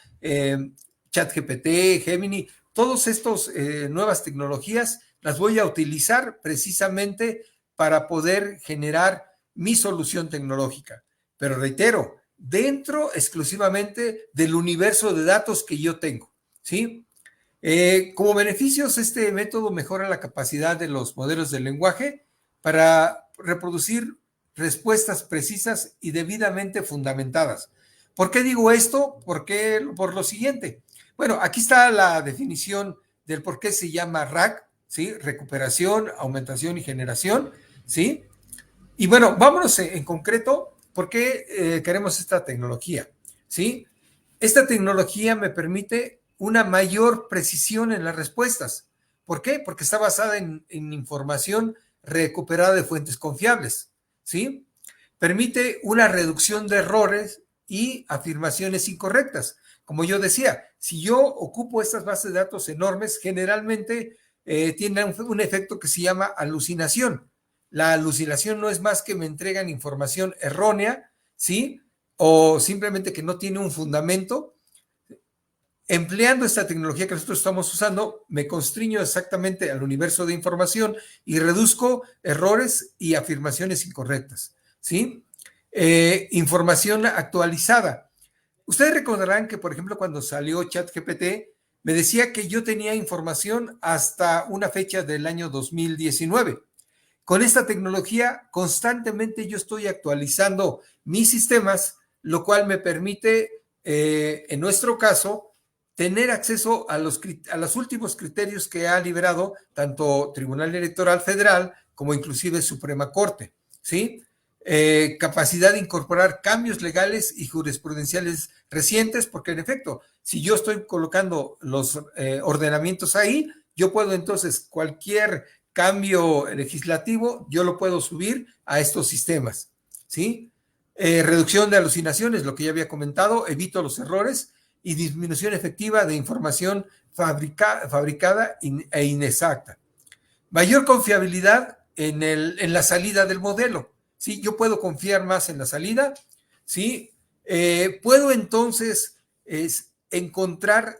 ChatGPT, Gemini, todas estas nuevas tecnologías las voy a utilizar precisamente para poder generar mi solución tecnológica. Pero reitero, dentro exclusivamente del universo de datos que yo tengo, ¿sí? Como beneficios, este método mejora la capacidad de los modelos de lenguaje para reproducir respuestas precisas y debidamente fundamentadas. ¿Por qué digo esto? Por lo siguiente. Bueno, aquí está la definición del por qué se llama RAG, ¿sí? Recuperación, aumentación y generación, ¿sí? Y bueno, vámonos en concreto, ¿por qué queremos esta tecnología? ¿Sí? Esta tecnología me permite una mayor precisión en las respuestas. ¿Por qué? Porque está basada en información recuperada de fuentes confiables, ¿sí? Permite una reducción de errores y afirmaciones incorrectas. Como yo decía, si yo ocupo estas bases de datos enormes, generalmente tienen un efecto que se llama alucinación. La alucinación no es más que me entregan información errónea, ¿sí? O simplemente que no tiene un fundamento. Empleando esta tecnología que nosotros estamos usando, me constriño exactamente al universo de información y reduzco errores y afirmaciones incorrectas, ¿sí? Información actualizada. Ustedes recordarán que, por ejemplo, cuando salió ChatGPT, me decía que yo tenía información hasta una fecha del año 2019. Con esta tecnología, constantemente yo estoy actualizando mis sistemas, lo cual me permite, en nuestro caso, tener acceso a los últimos criterios que ha liberado tanto Tribunal Electoral Federal como inclusive Suprema Corte, ¿sí? Capacidad de incorporar cambios legales y jurisprudenciales recientes, porque en efecto, si yo estoy colocando los ordenamientos ahí, yo puedo entonces cualquier cambio legislativo, yo lo puedo subir a estos sistemas, ¿sí? Reducción de alucinaciones, lo que ya había comentado, evito los errores y disminución efectiva de información fabricada e inexacta. Mayor confiabilidad en la salida del modelo, ¿sí? Yo puedo confiar más en la salida, ¿sí? Puedo entonces encontrar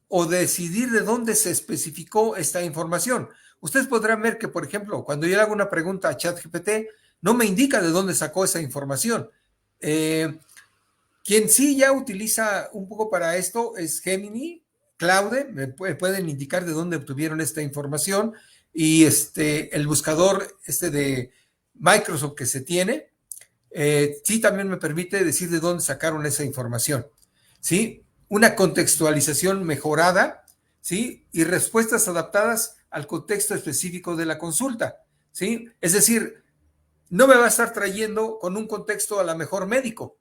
o decidir de dónde se especificó esta información. Ustedes podrán ver que, por ejemplo, cuando yo le hago una pregunta a ChatGPT, no me indica de dónde sacó esa información. Quien sí ya utiliza un poco para esto es Gemini, Claude, me pueden indicar de dónde obtuvieron esta información y el buscador de Microsoft que se tiene, sí también me permite decir de dónde sacaron esa información, ¿sí? Una contextualización mejorada, ¿sí? Y respuestas adaptadas al contexto específico de la consulta, ¿sí? Es decir, no me va a estar trayendo con un contexto a lo mejor médico,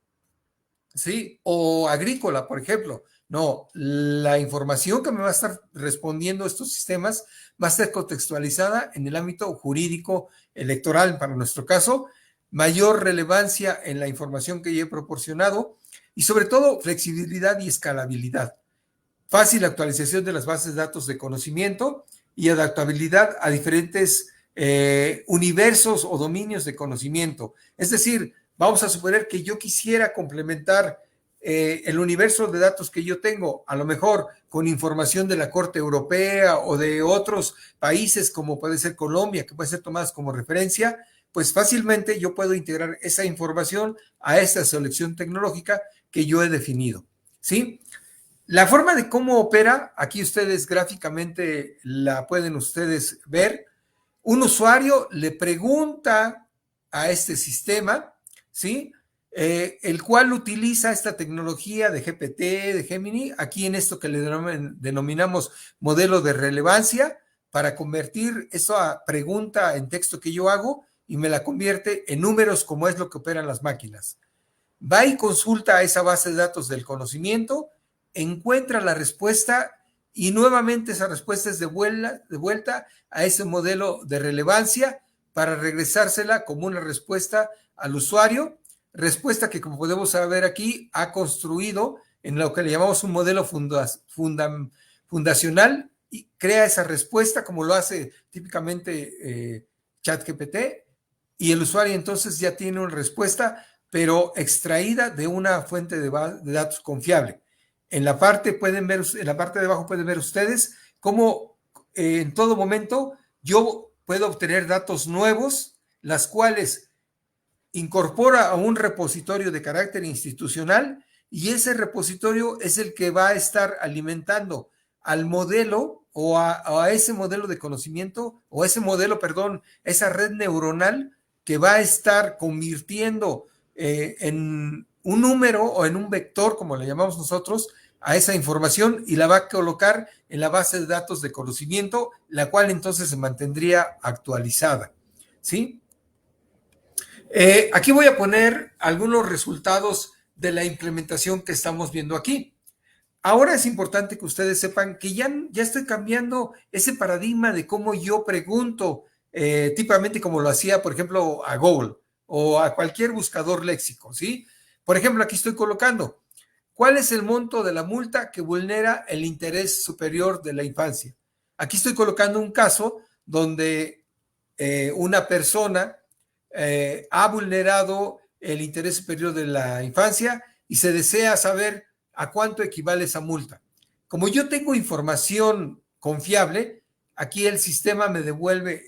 ¿sí? O agrícola, por ejemplo. No, la información que me va a estar respondiendo estos sistemas va a ser contextualizada en el ámbito jurídico electoral, para nuestro caso, mayor relevancia en la información que yo he proporcionado y sobre todo flexibilidad y escalabilidad. Fácil actualización de las bases de datos de conocimiento y adaptabilidad a diferentes universos o dominios de conocimiento. Es decir, Vamos a suponer que yo quisiera complementar el universo de datos que yo tengo, a lo mejor con información de la Corte Europea o de otros países como puede ser Colombia, que puede ser tomadas como referencia, pues fácilmente yo puedo integrar esa información a esta selección tecnológica que yo he definido, ¿sí? La forma de cómo opera, aquí ustedes gráficamente la pueden ustedes ver. Un usuario le pregunta a este sistema, ¿sí? El cual utiliza esta tecnología de GPT, de Gemini, aquí en esto que le denominamos modelo de relevancia, para convertir esa pregunta en texto que yo hago y me la convierte en números como es lo que operan las máquinas. Va y consulta a esa base de datos del conocimiento, encuentra la respuesta y nuevamente esa respuesta es de vuelta a ese modelo de relevancia para regresársela como una respuesta al usuario, respuesta que, como podemos ver aquí, ha construido en lo que le llamamos un modelo fundacional y crea esa respuesta como lo hace típicamente ChatGPT, y el usuario entonces ya tiene una respuesta pero extraída de una fuente de datos confiable. En la parte de abajo pueden ver ustedes cómo en todo momento yo puedo obtener datos nuevos, las cuales incorpora a un repositorio de carácter institucional, y ese repositorio es el que va a estar alimentando al modelo o a ese modelo de conocimiento, o ese modelo, perdón, esa red neuronal que va a estar convirtiendo en un número o en un vector, como le llamamos nosotros, a esa información, y la va a colocar en la base de datos de conocimiento, la cual entonces se mantendría actualizada, ¿sí? Aquí voy a poner algunos resultados de la implementación que estamos viendo aquí. Ahora es importante que ustedes sepan que ya estoy cambiando ese paradigma de cómo yo pregunto, típicamente como lo hacía, por ejemplo, a Google o a cualquier buscador léxico, ¿sí? Por ejemplo, aquí estoy colocando, ¿cuál es el monto de la multa que vulnera el interés superior de la infancia? Aquí estoy colocando un caso donde una persona ha vulnerado el interés superior de la infancia y se desea saber a cuánto equivale esa multa. Como yo tengo información confiable, aquí el sistema me devuelve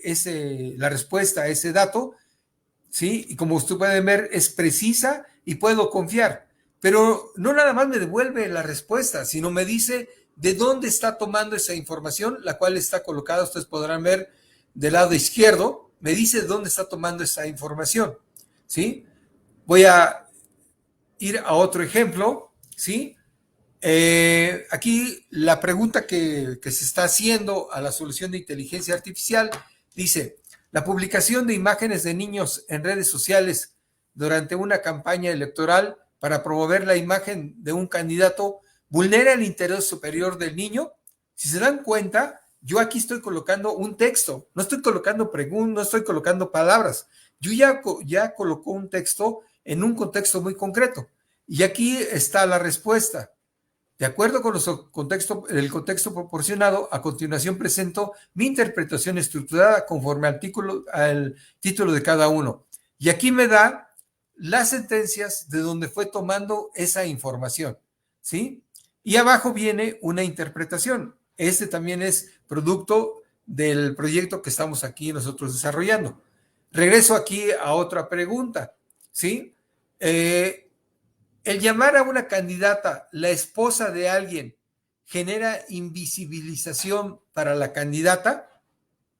la respuesta a ese dato, ¿sí? Y como ustedes pueden ver, es precisa y puedo confiar. Pero no nada más me devuelve la respuesta, sino me dice de dónde está tomando esa información, la cual está colocada, ustedes podrán ver del lado izquierdo, me dice de dónde está tomando esa información, ¿sí? Voy a ir a otro ejemplo, ¿sí? Aquí la pregunta que se está haciendo a la solución de inteligencia artificial dice, la publicación de imágenes de niños en redes sociales durante una campaña electoral para promover la imagen de un candidato vulnera el interés superior del niño. Si se dan cuenta, yo aquí estoy colocando un texto, no estoy colocando preguntas, no estoy colocando palabras. Yo ya colocó un texto en un contexto muy concreto. Y aquí está la respuesta. De acuerdo con el contexto proporcionado, a continuación presento mi interpretación estructurada conforme al título de cada uno. Y aquí me da las sentencias de donde fue tomando esa información, ¿sí? Y abajo viene una interpretación. Este también es producto del proyecto que estamos aquí nosotros desarrollando. Regreso aquí a otra pregunta, ¿sí? El llamar a una candidata la esposa de alguien genera invisibilización para la candidata,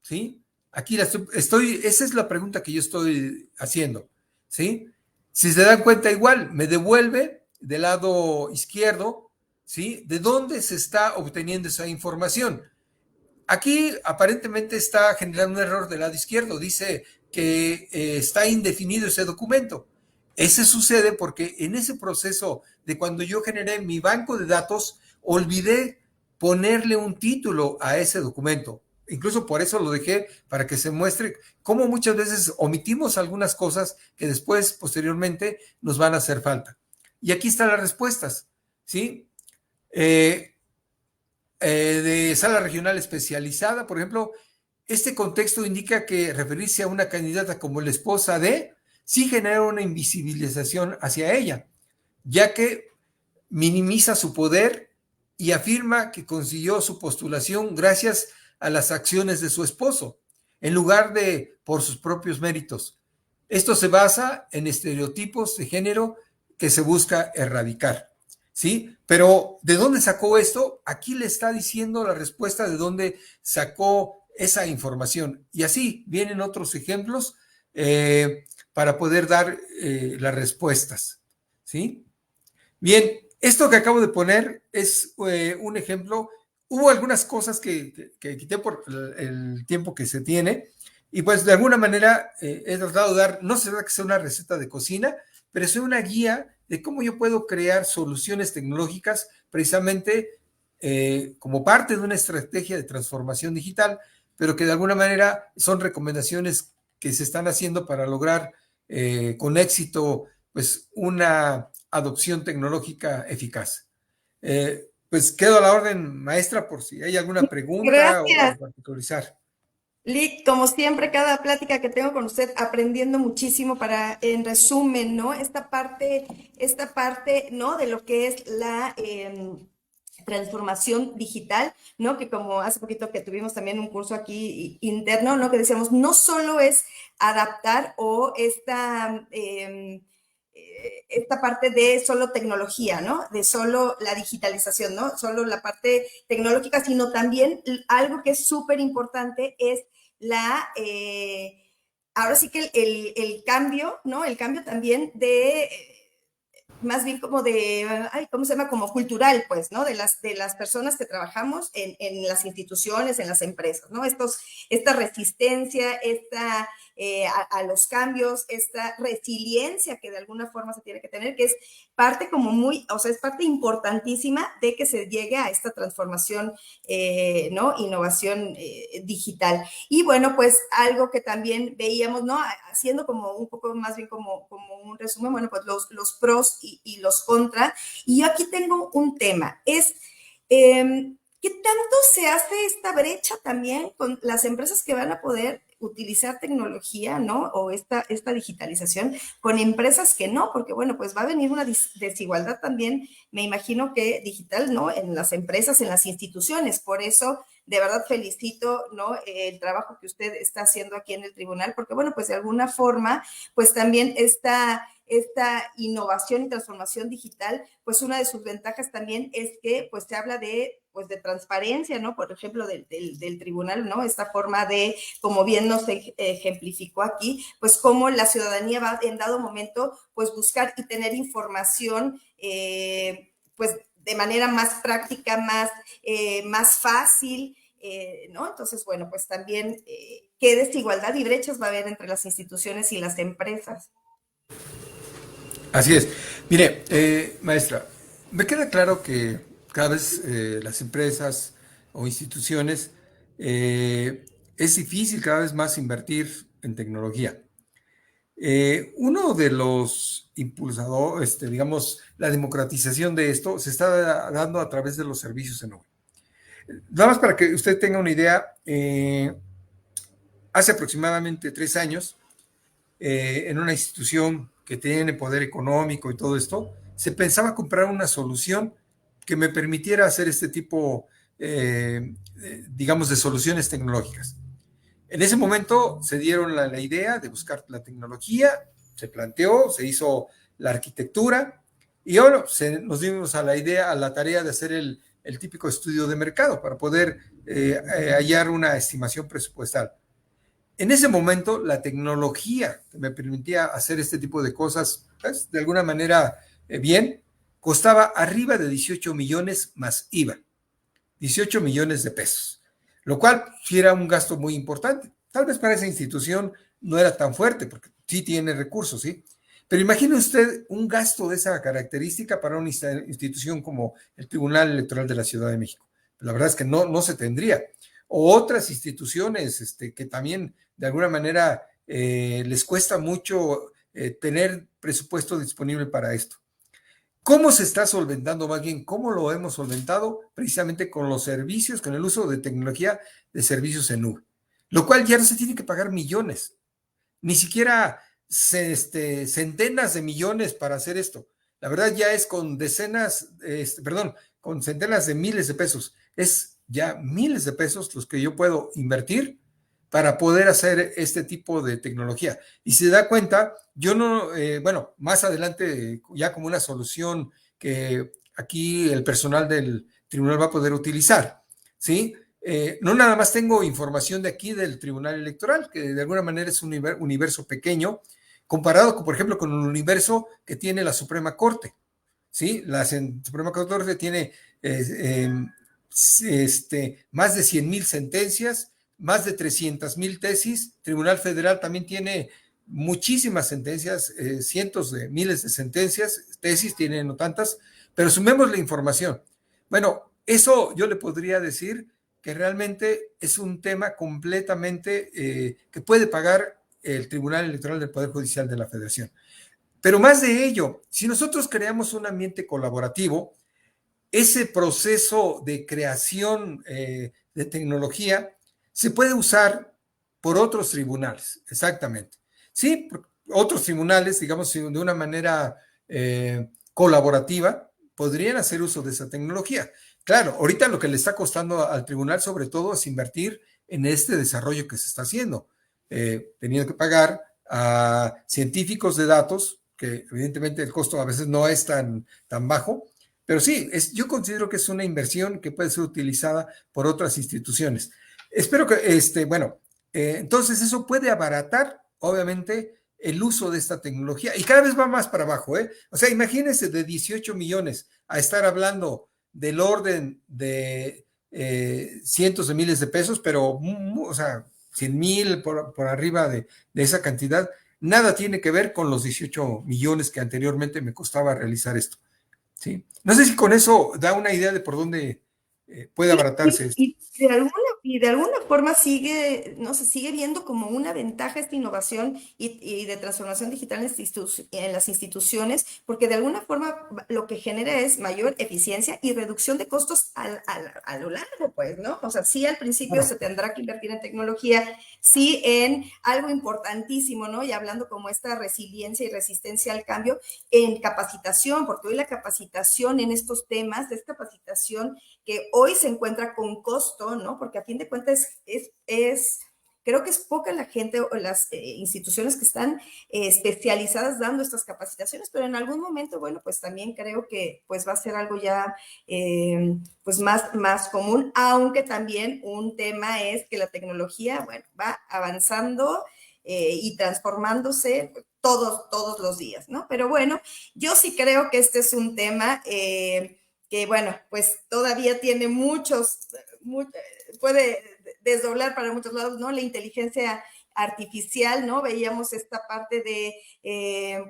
¿sí? Aquí esa es la pregunta que yo estoy haciendo, ¿sí? Si se dan cuenta igual, me devuelve del lado izquierdo, ¿sí? ¿De dónde se está obteniendo esa información? Aquí aparentemente está generando un error del lado izquierdo, dice que está indefinido ese documento. Ese sucede porque en ese proceso de cuando yo generé mi banco de datos, olvidé ponerle un título a ese documento. Incluso por eso lo dejé para que se muestre cómo muchas veces omitimos algunas cosas que después, posteriormente, nos van a hacer falta. Y aquí están las respuestas, ¿sí? De sala regional especializada, por ejemplo, este contexto indica que referirse a una candidata como la esposa de sí genera una invisibilización hacia ella, ya que minimiza su poder y afirma que consiguió su postulación gracias a las acciones de su esposo, en lugar de por sus propios méritos. Esto se basa en estereotipos de género que se busca erradicar, ¿sí? Pero ¿de dónde sacó esto? Aquí le está diciendo la respuesta de dónde sacó esa información. Y así vienen otros ejemplos para poder dar las respuestas, ¿sí? Bien, esto que acabo de poner es un ejemplo. Hubo algunas cosas que quité por el tiempo que se tiene y pues de alguna manera he tratado de dar, no se trata que sea una receta de cocina, pero es una guía de cómo yo puedo crear soluciones tecnológicas precisamente como parte de una estrategia de transformación digital, pero que de alguna manera son recomendaciones que se están haciendo para lograr con éxito pues una adopción tecnológica eficaz. Pues quedo a la orden, maestra, por si hay alguna pregunta o
Gracias,
particularizar.
Lick. Como siempre, cada plática que tengo con usted, aprendiendo muchísimo para, en resumen, ¿no? Esta parte, ¿no? De lo que es la transformación digital, ¿no? Que como hace poquito que tuvimos también un curso aquí interno, ¿no? Que decíamos, no solo es adaptar o esta parte de solo tecnología, ¿no? De solo la digitalización, ¿no? Solo la parte tecnológica, sino también algo que es súper importante es ahora sí que el cambio, ¿no? El cambio también de más bien como de, ay, ¿cómo se llama? Como cultural, pues, ¿no? De las personas que trabajamos en las instituciones, en las empresas, ¿no? Esta resistencia, a los cambios, esta resiliencia que de alguna forma se tiene que tener, que es parte como o sea, es parte importantísima de que se llegue a esta transformación, ¿no? Innovación digital. Y bueno, pues algo que también veíamos, ¿no? Haciendo como un poco más bien como un resumen, bueno, pues los pros y los contras. Y yo aquí tengo un tema, ¿qué tanto se hace esta brecha también con las empresas que van a poder utilizar tecnología, ¿no? O esta digitalización con empresas que no, porque bueno, pues va a venir una desigualdad también, me imagino que digital, ¿no? En las empresas, en las instituciones. Por eso, de verdad felicito, ¿no? El trabajo que usted está haciendo aquí en el tribunal, porque bueno, pues de alguna forma, pues también esta innovación y transformación digital, pues una de sus ventajas también es que pues se habla pues de transparencia, ¿no? Por ejemplo, del tribunal, ¿no? Esta forma de, como bien nos ejemplificó aquí, pues cómo la ciudadanía va en dado momento, pues buscar y tener información, pues de manera más práctica, más fácil, ¿no? Entonces, bueno, pues también qué desigualdad y brechas va a haber entre las instituciones y las empresas.
Así es. Mire, maestra, me queda claro que cada vez las empresas o instituciones es difícil cada vez más invertir en tecnología. Uno de los impulsadores, digamos, la democratización de esto se está dando a través de los servicios en nube. Nada más para que usted tenga una idea, hace aproximadamente 3 años, en una institución que tiene poder económico y todo esto, se pensaba comprar una solución que me permitiera hacer este tipo, digamos, de soluciones tecnológicas. En ese momento se dieron la idea de buscar la tecnología, se planteó, se hizo la arquitectura y ahora nos dimos a la idea, a la tarea de hacer el típico estudio de mercado para poder hallar una estimación presupuestal. En ese momento, la tecnología que me permitía hacer este tipo de cosas, pues, de alguna manera bien, costaba arriba de 18 millones más IVA, 18 millones de pesos, lo cual sí era un gasto muy importante. Tal vez para esa institución no era tan fuerte, porque sí tiene recursos, ¿sí? Pero imagine usted un gasto de esa característica para una institución como el Tribunal Electoral de la Ciudad de México. La verdad es que no se tendría. O otras instituciones que también de alguna manera les cuesta mucho tener presupuesto disponible para esto. ¿Cómo se está solventando más bien? ¿Cómo lo hemos solventado? Precisamente con los servicios, con el uso de tecnología de servicios en nube, lo cual ya no se tiene que pagar millones. Ni siquiera centenas de millones para hacer esto. La verdad ya es con decenas, perdón, con centenas de miles de pesos. Es ya miles de pesos los que yo puedo invertir para poder hacer este tipo de tecnología. Y si se da cuenta, yo no, bueno, más adelante ya como una solución que aquí el personal del tribunal va a poder utilizar, ¿sí? No nada más tengo información de aquí del Tribunal Electoral, que de alguna manera es un universo pequeño, comparado, con, por ejemplo, con el universo que tiene la Suprema Corte, ¿sí? La Suprema Corte tiene más de 100,000 sentencias, más de 300,000 tesis. Tribunal Federal también tiene muchísimas sentencias, cientos de miles de sentencias, tesis tiene no tantas, pero sumemos la información. Bueno, eso yo le podría decir que realmente es un tema completamente que puede pagar el Tribunal Electoral del Poder Judicial de la Federación. Pero más de ello, si nosotros creamos un ambiente colaborativo, ese proceso de creación de tecnología se puede usar por otros tribunales, exactamente. Sí, otros tribunales, digamos, de una manera colaborativa, podrían hacer uso de esa tecnología. Claro, ahorita lo que le está costando al tribunal sobre todo es invertir en este desarrollo que se está haciendo, teniendo que pagar a científicos de datos, que evidentemente el costo a veces no es tan bajo, pero sí, yo considero que es una inversión que puede ser utilizada por otras instituciones. Espero que, bueno, entonces eso puede abaratar, obviamente, el uso de esta tecnología y cada vez va más para abajo, ¿eh? O sea, imagínense de 18 millones a estar hablando del orden de cientos de miles de pesos, pero, o sea, 100,000 por arriba de esa cantidad, nada tiene que ver con los 18 millones que anteriormente me costaba realizar esto. ¿Sí? No sé si con eso da una idea de por dónde puede abaratarse esto.
Y de alguna forma sigue, no se sigue viendo como una ventaja esta innovación y de transformación digital en las instituciones, porque de alguna forma lo que genera es mayor eficiencia y reducción de costos a lo largo, pues, ¿no? O sea, sí al principio se tendrá que invertir en tecnología, sí en algo importantísimo, ¿no? Y hablando como esta resiliencia y resistencia al cambio, en capacitación, porque hoy la capacitación en estos temas es capacitación que hoy se encuentra con costo, ¿no? Porque a fin de cuentas creo que es poca la gente o las instituciones que están especializadas dando estas capacitaciones, pero en algún momento, bueno, pues también creo que pues va a ser algo ya pues más común, aunque también un tema es que la tecnología, bueno, va avanzando y transformándose todos los días, ¿no? Pero bueno, yo sí creo que este es un tema que bueno, pues todavía tiene puede desdoblar para muchos lados, ¿no? La inteligencia artificial, ¿no? Veíamos esta parte de,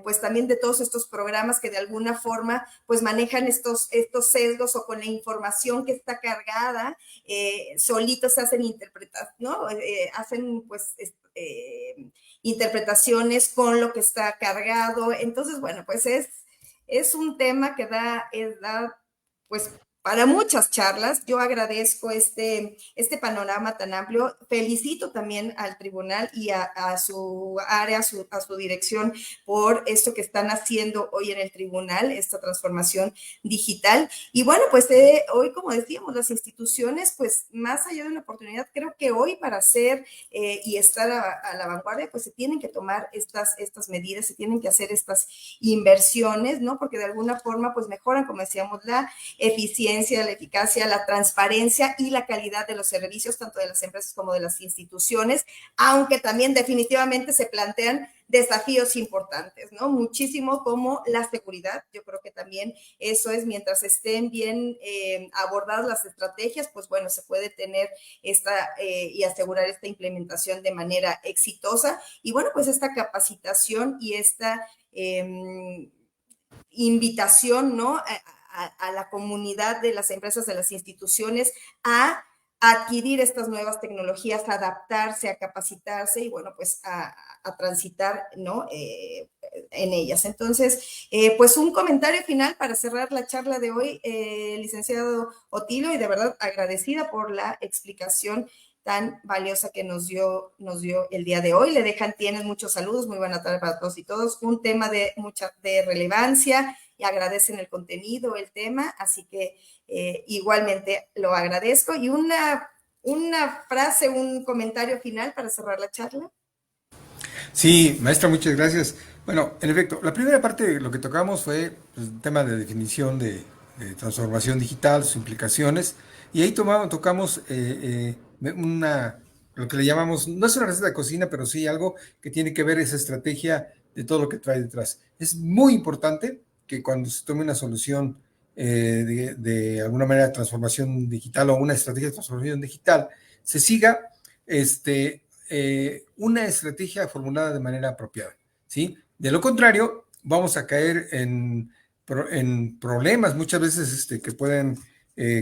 pues también de todos estos programas que de alguna forma, pues manejan estos sesgos o con la información que está cargada, solitos se hacen interpretaciones, ¿no? Hacen, pues, interpretaciones con lo que está cargado. Entonces, bueno, pues es un tema que da pues para muchas charlas. Yo agradezco este panorama tan amplio. Felicito también al tribunal y a su área, a su dirección por esto que están haciendo hoy en el tribunal, esta transformación digital. Y bueno, pues hoy, como decíamos, las instituciones, pues más allá de una oportunidad, creo que hoy para hacer y estar a la vanguardia, pues se tienen que tomar estas medidas, se tienen que hacer estas inversiones, ¿no? Porque de alguna forma, pues mejoran, como decíamos, la eficiencia, la eficacia, la transparencia y la calidad de los servicios, tanto de las empresas como de las instituciones, aunque también definitivamente se plantean desafíos importantes, ¿no? Muchísimo como la seguridad. Yo creo que también eso es, mientras estén bien abordadas las estrategias, pues bueno, se puede tener y asegurar esta implementación de manera exitosa. Y bueno, pues esta capacitación y esta invitación, ¿no? A la comunidad de las empresas, de las instituciones, a adquirir estas nuevas tecnologías, a adaptarse, a capacitarse y bueno, pues a transitar, ¿no? En ellas. Entonces, pues un comentario final para cerrar la charla de hoy, licenciado Otilio, y de verdad agradecida por la explicación tan valiosa que nos dio el día de hoy. Tienen muchos saludos, muy buena tarde para todos y todos. Un tema de mucha relevancia y agradecen el contenido, el tema, así que igualmente lo agradezco. Y una frase, un comentario final para cerrar la charla.
Sí, maestra, muchas gracias. Bueno, en efecto, la primera parte lo que tocamos fue pues, el tema de definición de transformación digital, sus implicaciones, y ahí tocamos lo que le llamamos, no es una receta de cocina, pero sí algo que tiene que ver esa estrategia de todo lo que trae detrás. Es muy importante que cuando se tome una solución de alguna manera de transformación digital o una estrategia de transformación digital, se siga una estrategia formulada de manera apropiada, ¿sí? De lo contrario, vamos a caer en problemas muchas veces que pueden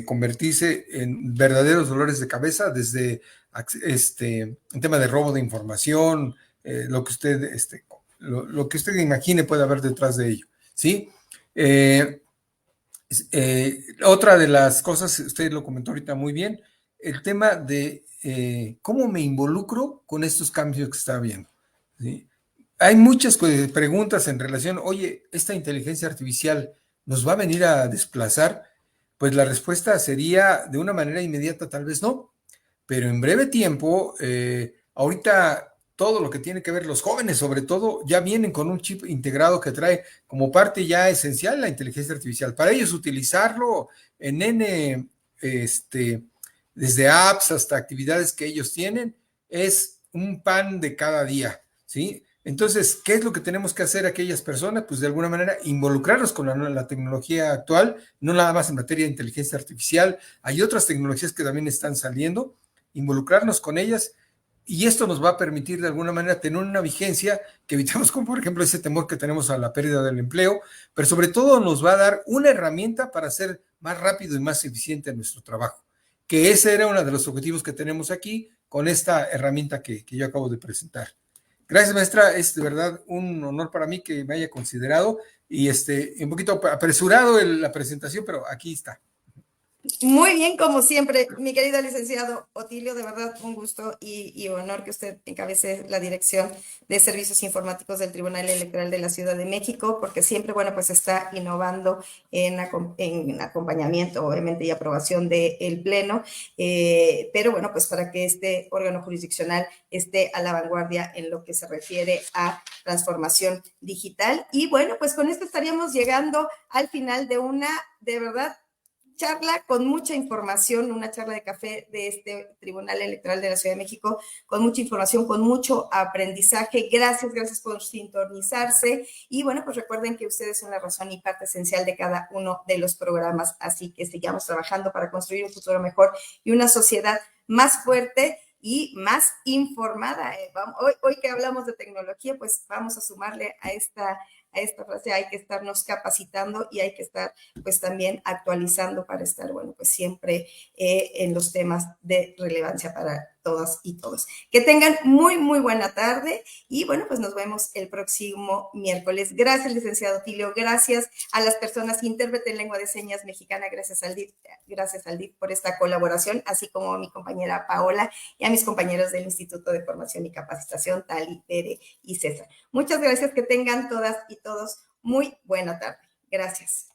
convertirse en verdaderos dolores de cabeza, desde el tema de robo de información, lo que usted imagine puede haber detrás de ello, ¿sí? Otra de las cosas, usted lo comentó ahorita muy bien, el tema de cómo me involucro con estos cambios que está viendo, ¿sí? Hay muchas preguntas en relación, oye, ¿esta inteligencia artificial nos va a venir a desplazar? Pues la respuesta sería de una manera inmediata, tal vez no, pero en breve tiempo, ahorita todo lo que tiene que ver los jóvenes, sobre todo, ya vienen con un chip integrado que trae como parte ya esencial la inteligencia artificial. Para ellos utilizarlo en desde apps hasta actividades que ellos tienen, es un pan de cada día, ¿sí? Entonces, ¿qué es lo que tenemos que hacer aquellas personas? Pues de alguna manera involucrarnos con la tecnología actual, no nada más en materia de inteligencia artificial, hay otras tecnologías que también están saliendo, involucrarnos con ellas, y esto nos va a permitir de alguna manera tener una vigencia que evitamos, como por ejemplo ese temor que tenemos a la pérdida del empleo, pero sobre todo nos va a dar una herramienta para ser más rápido y más eficiente en nuestro trabajo, que ese era uno de los objetivos que tenemos aquí con esta herramienta que yo acabo de presentar. Gracias, maestra, es de verdad un honor para mí que me haya considerado y un poquito apresurado la presentación, pero aquí está.
Muy bien, como siempre, mi querido licenciado Otilio, de verdad un gusto y honor que usted encabece la dirección de servicios informáticos del Tribunal Electoral de la Ciudad de México, porque siempre, bueno, pues está innovando en acompañamiento, obviamente, y aprobación del Pleno, pero bueno, pues para que este órgano jurisdiccional esté a la vanguardia en lo que se refiere a transformación digital. Y bueno, pues con esto estaríamos llegando al final de una, de verdad, charla con mucha información, una charla de café de este Tribunal Electoral de la Ciudad de México, con mucha información, con mucho aprendizaje. Gracias por sintonizarse. Y bueno, pues recuerden que ustedes son la razón y parte esencial de cada uno de los programas. Así que sigamos trabajando para construir un futuro mejor y una sociedad más fuerte y más informada. Hoy que hablamos de tecnología, pues vamos a sumarle a esta frase, hay que estarnos capacitando y hay que estar pues también actualizando para estar, bueno, pues siempre en los temas de relevancia para todas y todos. Que tengan muy buena tarde y bueno, pues nos vemos el próximo miércoles. Gracias, licenciado Tilio, gracias a las personas intérprete en lengua de señas mexicana, gracias al DIF por esta colaboración, así como a mi compañera Paola y a mis compañeros del Instituto de Formación y Capacitación, Tali, Tere y César. Muchas gracias, que tengan todas y todos muy buena tarde. Gracias.